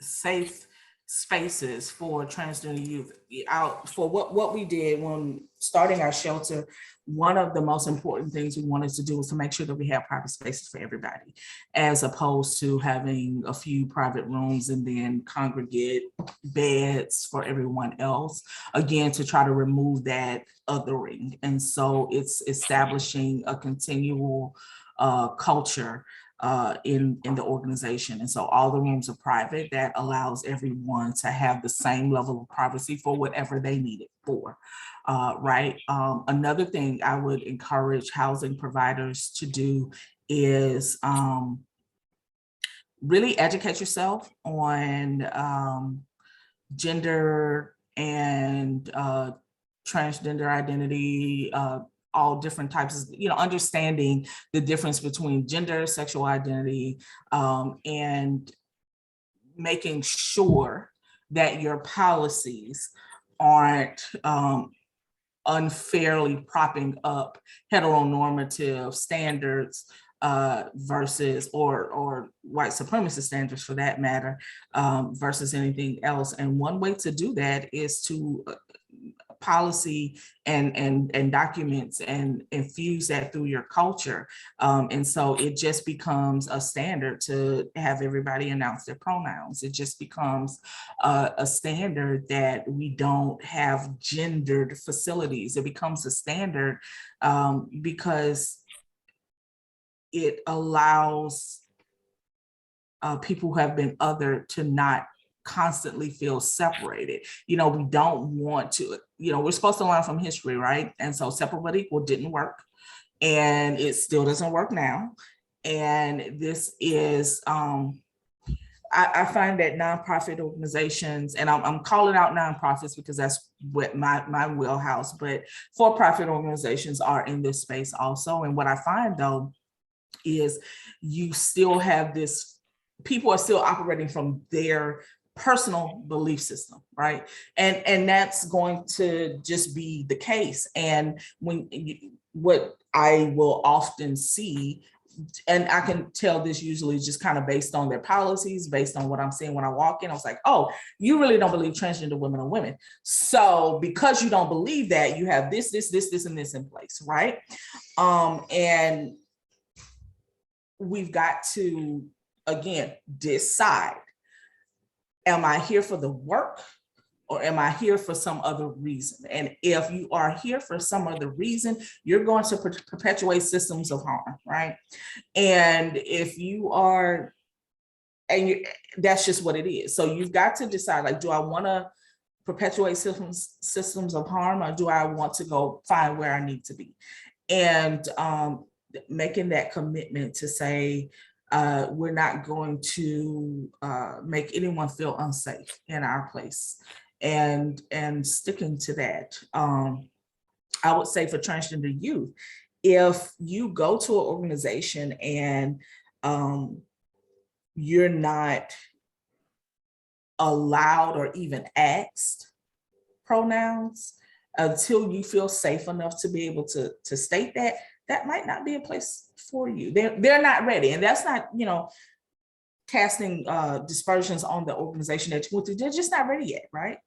safe spaces for transgender youth, out for what we did when starting our shelter, one of the most important things we wanted to do was to make sure that we have private spaces for everybody, as opposed to having a few private rooms and then congregate beds for everyone else, again, to try to remove that othering. And so it's establishing a continual culture in the organization. And so all the rooms are private. That allows everyone to have the same level of privacy for whatever they need it for, right? Another thing I would encourage housing providers to do is really educate yourself on gender and transgender identity, all different types of, you know, understanding the difference between gender, sexual identity, and making sure that your policies aren't unfairly propping up heteronormative standards versus or white supremacist standards for that matter, versus anything else. And one way to do that is to policy and documents and infuse that through your culture. And so it just becomes a standard to have everybody announce their pronouns. It just becomes a standard that we don't have gendered facilities. It becomes a standard because it allows people who have been othered to not constantly feel separated. You know, we don't want to, you know, we're supposed to learn from history, right? And so separate but equal didn't work, and it still doesn't work now. And this is, I find that nonprofit organizations, and I'm calling out nonprofits because that's what my wheelhouse, but for-profit organizations are in this space also. And what I find though is you still have this, people are still operating from their personal belief system, right? And that's going to just be the case. And what I will often see, and I can tell this usually just kind of based on their policies, based on what I'm seeing when I walk in. I was like, oh, you really don't believe transgender women are women. So because you don't believe that, you have this, and this in place, right? And we've got to, again, decide, am I here for the work or am I here for some other reason? And if you are here for some other reason, you're going to perpetuate systems of harm, right? And if you are, that's just what it is. So you've got to decide, like, do I want to perpetuate systems of harm, or do I want to go find where I need to be? And making that commitment to say, we're not going to make anyone feel unsafe in our place, and sticking to that. I would say for transgender youth, if you go to an organization and you're not allowed or even asked pronouns until you feel safe enough to be able to state that, that might not be a place for you. They're not ready. And that's not, you know, casting dispersions on the organization that you went to. They're just not ready yet, right?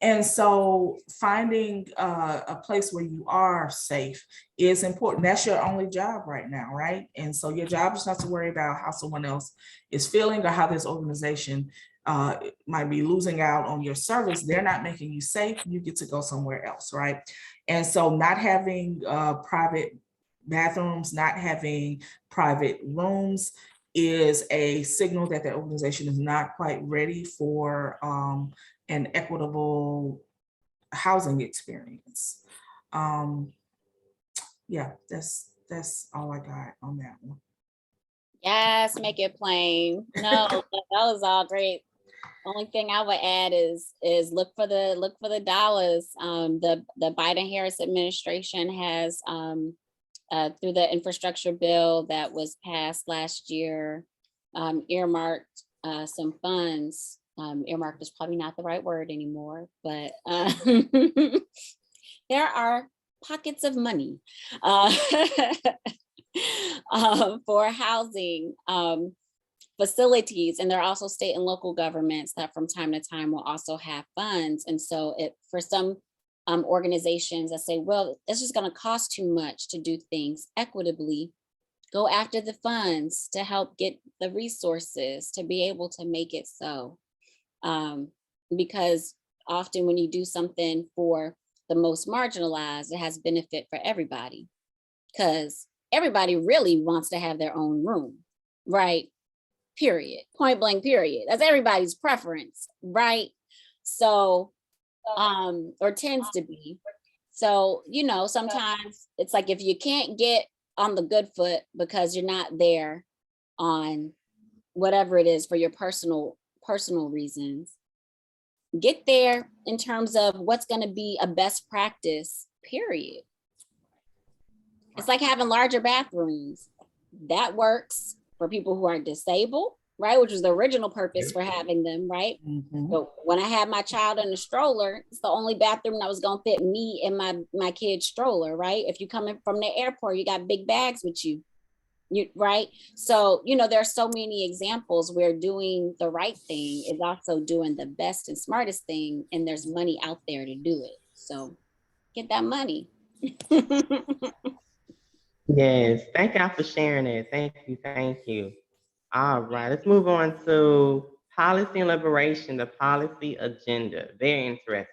And so finding a place where you are safe is important. That's your only job right now, right? And so your job is not to worry about how someone else is feeling or how this organization might be losing out on your service. They're not making you safe. You get to go somewhere else, right? And so not having private bathrooms, not having private rooms is a signal that the organization is not quite ready for an equitable housing experience. Yeah, that's all I got on that one. Yes, make it plain. No, that was all great. Only thing I would add is look for the dollars. The Biden-Harris administration has through the infrastructure bill that was passed last year, earmarked some funds. Earmarked is probably not the right word anymore, but there are pockets of money for housing facilities, and there are also state and local governments that from time to time will also have funds. And so for some organizations that say, well, it's just going to cost too much to do things equitably, go after the funds to help get the resources to be able to make it so. Because often when you do something for the most marginalized, it has benefit for everybody, because everybody really wants to have their own room, right? Period. Point blank, period. That's everybody's preference, right? So, or tends to be. So, you know, sometimes it's like if you can't get on the good foot because you're not there on whatever it is for your personal reasons, get there in terms of what's going to be a best practice, period. It's like having larger bathrooms. That works for people who are disabled, right? Which was the original purpose for having them, right? Mm-hmm. So when I had my child in a stroller, it's the only bathroom that was gonna fit me and my kid's stroller, right? If you coming from the airport, you got big bags with you, right? So, you know, there are so many examples where doing the right thing is also doing the best and smartest thing, and there's money out there to do it. So get that money. Yes, thank y'all for sharing it. Thank you, thank you. All right, let's move on to policy and liberation, the policy agenda. Very interesting.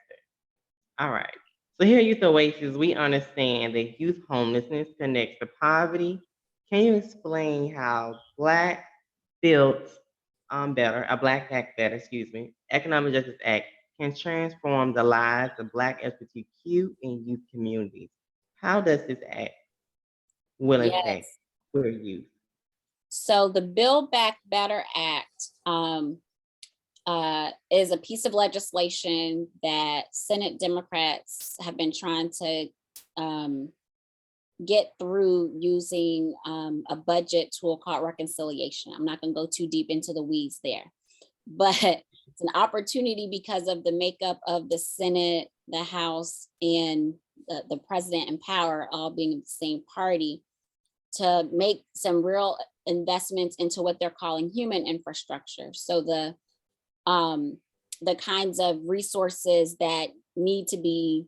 All right, so here at Youth Oasis, we understand that youth homelessness connects to poverty. Can you explain how Black Built Better, Black Act Better, excuse me, Economic Justice Act can transform the lives of Black LGBTQ and youth communities. How does this act will impact Yes. queer youth? So the Build Back Better Act is a piece of legislation that Senate Democrats have been trying to get through using a budget tool called reconciliation. I'm not going to go too deep into the weeds there, but it's an opportunity because of the makeup of the Senate, the House, and the president in power all being the same party to make some real investments into what they're calling human infrastructure. So the kinds of resources that need to be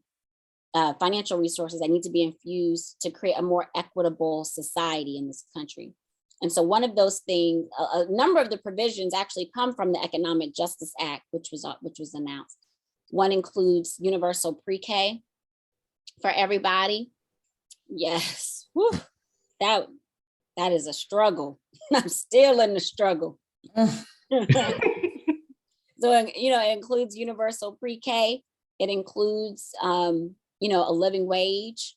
financial resources that need to be infused to create a more equitable society in this country. And so one of those things, a number of the provisions actually come from the Economic Justice Act, which was announced. One includes universal pre-K for everybody. Yes, whew, that is a struggle. I'm still in the struggle. So, it includes universal pre-K. It includes, a living wage.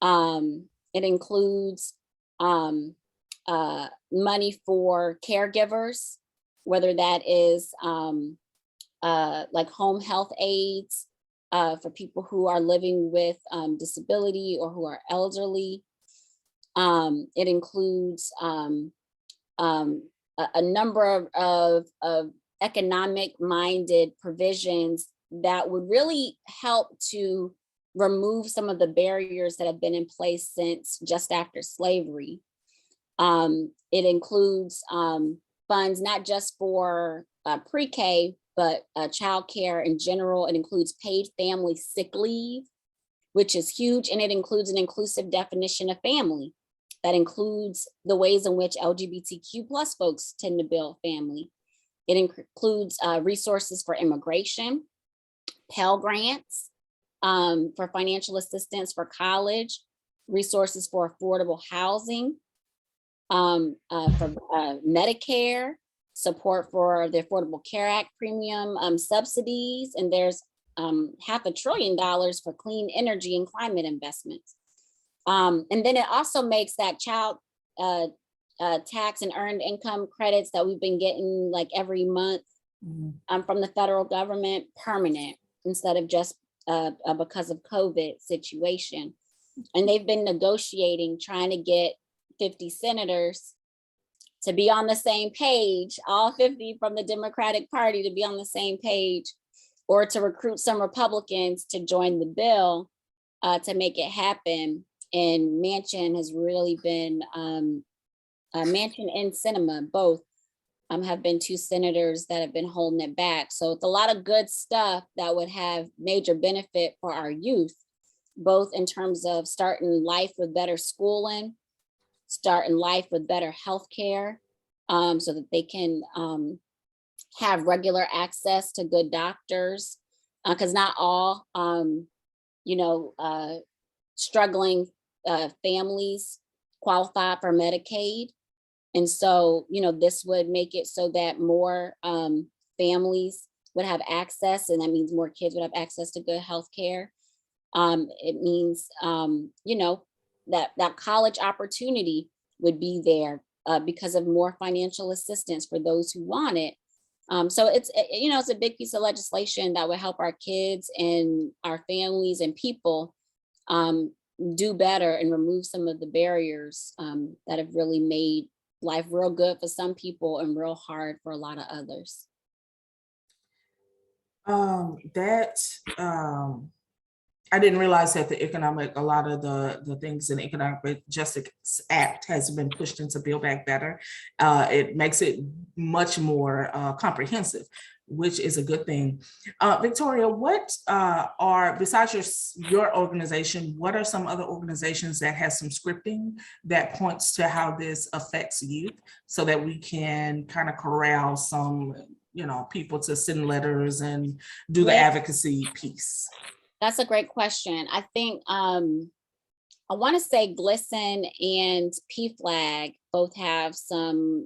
It includes money for caregivers, whether that is like home health aides for people who are living with disability or who are elderly. It includes a number of economic-minded provisions that would really help to remove some of the barriers that have been in place since just after slavery. It includes funds not just for pre-K, but childcare in general. It includes paid family sick leave, which is huge, and it includes an inclusive definition of family that includes the ways in which LGBTQ plus folks tend to build family. It includes resources for immigration, Pell Grants for financial assistance for college, resources for affordable housing, for Medicare, support for the Affordable Care Act premium subsidies, and there's $500 billion for clean energy and climate investments. And then it also makes that child tax and earned income credits that we've been getting like every month from the federal government permanent instead of just because of COVID situation. And they've been negotiating, trying to get 50 senators to be on the same page, all 50 from the Democratic Party to be on the same page, or to recruit some Republicans to join the bill to make it happen. And Manchin has really been, Manchin and Sinema both have been two senators that have been holding it back. So it's a lot of good stuff that would have major benefit for our youth, both in terms of starting life with better schooling, starting life with better healthcare, so that they can have regular access to good doctors, because not all, struggling families qualify for Medicaid. And so, this would make it so that more families would have access, and that means more kids would have access to good health care. It means, that college opportunity would be there because of more financial assistance for those who want it. So it's a big piece of legislation that would help our kids and our families and people do better and remove some of the barriers that have really made life real good for some people and real hard for a lot of others. I didn't realize that a lot of the things in the Economic Justice Act has been pushed into Build Back Better. It makes it much more comprehensive, which is a good thing. Victoria, what are, besides your organization, what are some other organizations that has some scripting that points to how this affects youth, so that we can kind of corral some, people to send letters and do the advocacy piece? That's a great question. I think I want to say GLSEN and PFLAG both have some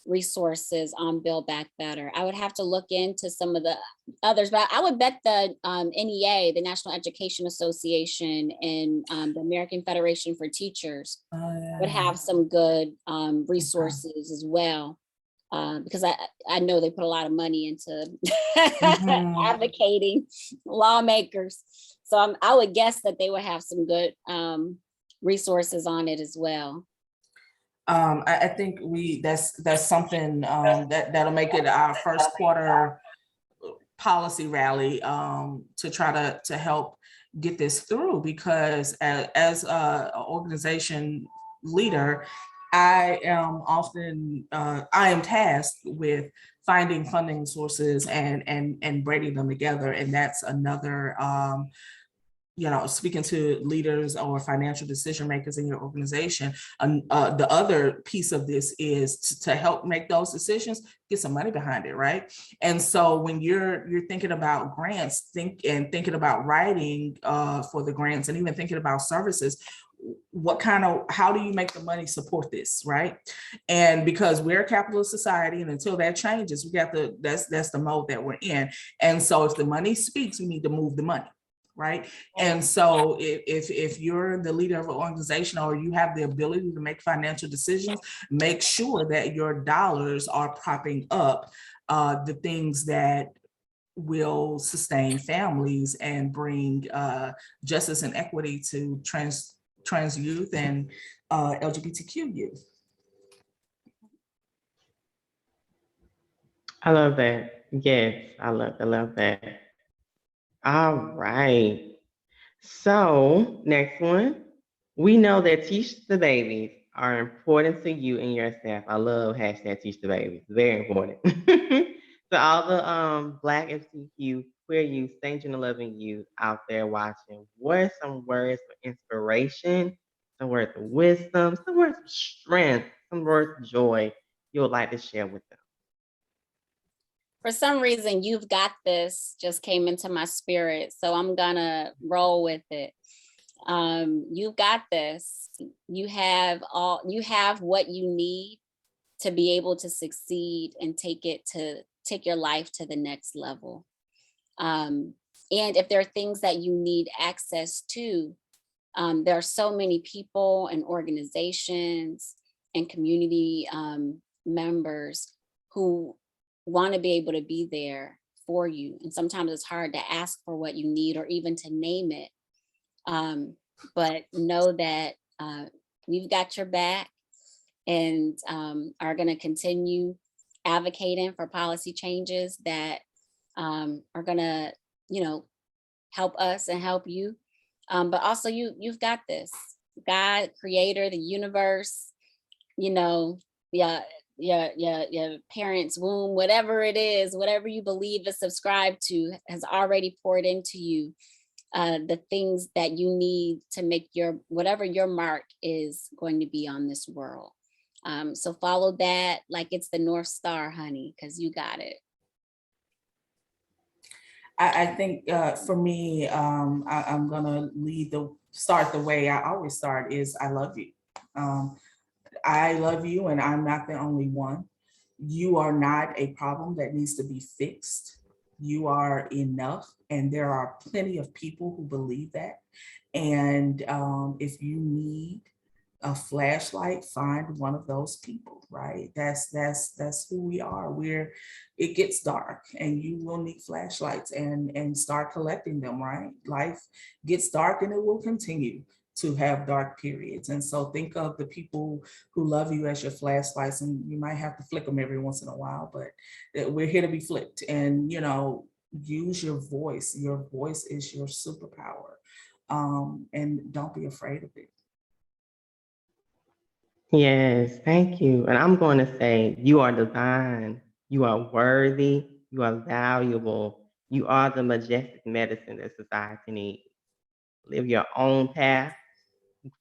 resources on Build Back Better. I would have to look into some of the others, but I would bet the NEA, the National Education Association, and the American Federation for Teachers would have some good resources as well. Because I know they put a lot of money into advocating lawmakers. So I would guess that they would have some good resources on it as well. I think that's something that'll make it our first quarter policy rally to try to help get this through, because as an organization leader, I am tasked with finding funding sources and braiding them together, and that's another speaking to leaders or financial decision makers in your organization. The other piece of this is to help make those decisions, get some money behind it, right? And so when you're thinking about grants, thinking about writing for the grants, and even thinking about services, how do you make the money support this, right? And because we're a capitalist society, and until that changes, that's the mode that we're in. And so if the money speaks, we need to move the money. Right. And so if you're the leader of an organization, or you have the ability to make financial decisions, make sure that your dollars are propping up the things that will sustain families and bring justice and equity to trans youth and LGBTQ youth. I love that. Yes, I love that. All right. So next one, we know that Teach the Babies are important to you and your staff. I love hashtag Teach the Babies. Very important. To all the Black LGBTQ queer youth, St. John 11 youth out there watching, what are some words of inspiration, some words of wisdom, some words of strength, some words of joy you would like to share with them? For some reason, "You've got this" just came into my spirit, so I'm gonna roll with it. You've got this. You have what you need to be able to succeed and take your life to the next level. And if there are things that you need access to, there are so many people and organizations and community members who want to be able to be there for you. And sometimes it's hard to ask for what you need or even to name it. But know that we've got your back, and are going to continue advocating for policy changes that are going to, help us and help you. But also you've got this. God, creator, the universe, yeah, your parents' womb, whatever it is, whatever you believe and subscribe to, has already poured into you the things that you need to make whatever your mark is going to be on this world. So follow that like it's the North Star, honey, because you got it. I think for me, I'm gonna start the way I always start, is I love you. I love you, and I'm not the only one. You are not a problem that needs to be fixed. You are enough, and there are plenty of people who believe that. And if you need a flashlight, find one of those people, right? That's who we are. It gets dark, and you will need flashlights and start collecting them, right? Life gets dark, and it will continue to have dark periods. And so think of the people who love you as your flashlights, and you might have to flick them every once in a while, but we're here to be flicked. And use your voice. Your voice is your superpower. And don't be afraid of it. Yes, thank you. And I'm going to say, you are divine, you are worthy, you are valuable, you are the majestic medicine that society needs. Live your own path,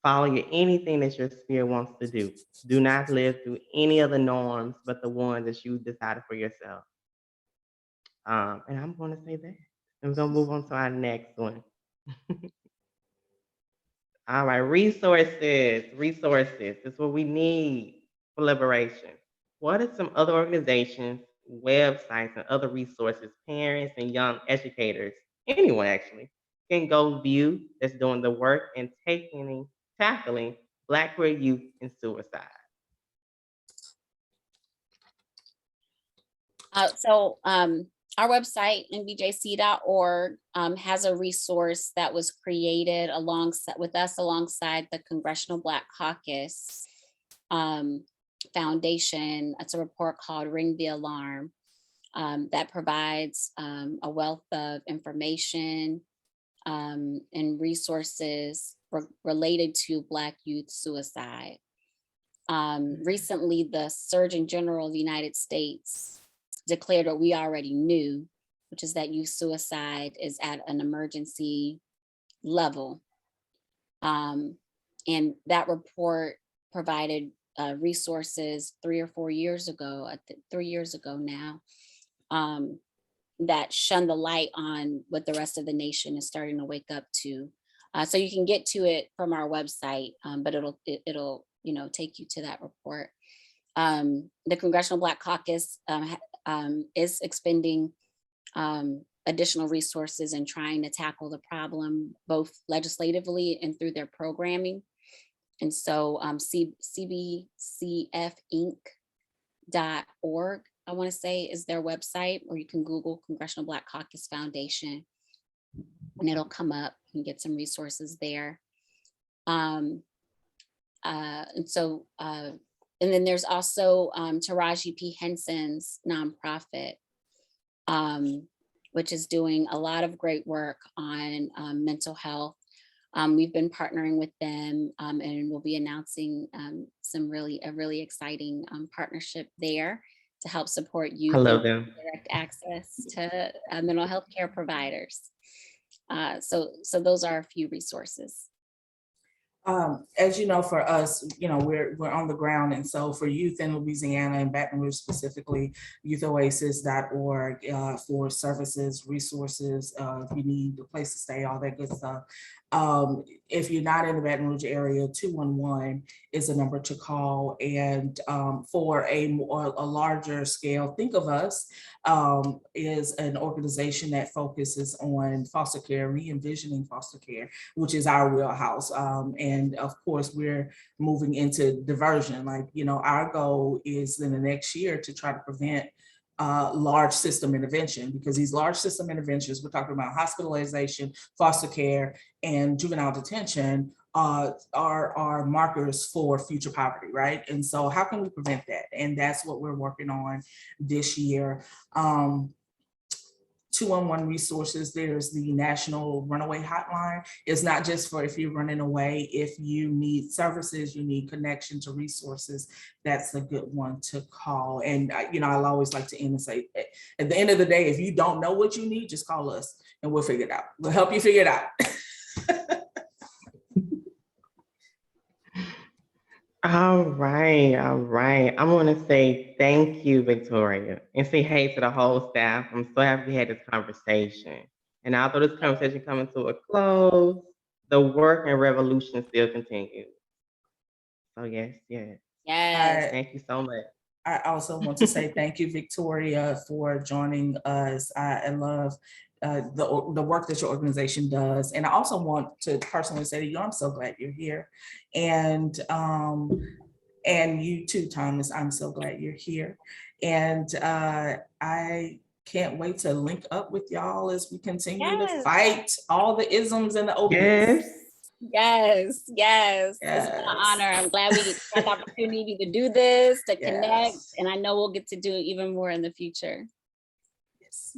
follow anything that your spirit wants to do. Do not live through any of the norms but the ones that you decided for yourself. And I'm going to say that. And we're going to move on to our next one. All right, resources. That's what we need for liberation. what are some other organizations, websites, and other resources parents and young educators, anyone actually, can go view that's doing the work and tackling Black queer youth and suicide? Our website, nbjc.org, has a resource that was created alongside the Congressional Black Caucus Foundation. It's a report called Ring the Alarm that provides a wealth of information and resources related to Black youth suicide. Recently, the Surgeon General of the United States declared what we already knew, which is that youth suicide is at an emergency level. And that report provided resources 3 or 4 years ago, 3 years ago now, that shone the light on what the rest of the nation is starting to wake up to. So you can get to it from our website, but it'll take you to that report. The Congressional Black Caucus is expending additional resources and trying to tackle the problem both legislatively and through their programming. And so cbcfinc.org, I want to say, is their website, or you can Google Congressional Black Caucus Foundation and it'll come up. You can get some resources there. And then there's also Taraji P. Henson's nonprofit, which is doing a lot of great work on mental health. We've been partnering with them and we'll be announcing a really exciting partnership there to help support I youth love and them. direct access to mental health care providers. So those are a few resources. As you know, for us, we're on the ground. And so for youth in Louisiana and Baton Rouge specifically, youthoasis.org for services, resources, if you need a place to stay, all that good stuff. If you're not in the Baton Rouge area, 211 is a number to call. And for a larger scale, Think of Us is an organization that focuses on foster care, re-envisioning foster care, which is our wheelhouse. And of course, we're moving into diversion. Our goal is in the next year to try to prevent large system intervention, because these large system interventions, we're talking about hospitalization, foster care, and juvenile detention, are markers for future poverty, right? And so how can we prevent that? And that's what we're working on this year. 211 resources, there's the National Runaway Hotline. It's not just for if you're running away, if you need services, you need connection to resources, that's a good one to call. And I'll always like to end and say, at the end of the day, if you don't know what you need, just call us and we'll figure it out. We'll help you figure it out. All right, all right. I want to say thank you, Victoria, and say hey to the whole staff. I'm so happy we had this conversation. And although this conversation coming to a close, the work and revolution still continues. So yes, yes. Yes. Thank you so much. I also want to say thank you, Victoria, for joining us. I love the work that your organization does. And I also want to personally say to you, I'm so glad you're here. And you too, Thomas, I'm so glad you're here. And I can't wait to link up with y'all as we continue to fight all the isms and the opiates. Yes. It's been an honor. I'm glad we had the opportunity to do this, to connect, and I know we'll get to do even more in the future. Yes.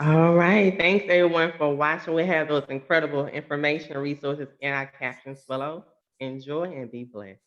All right. Thanks everyone for watching. We have those incredible information and resources in our captions below. Enjoy and be blessed.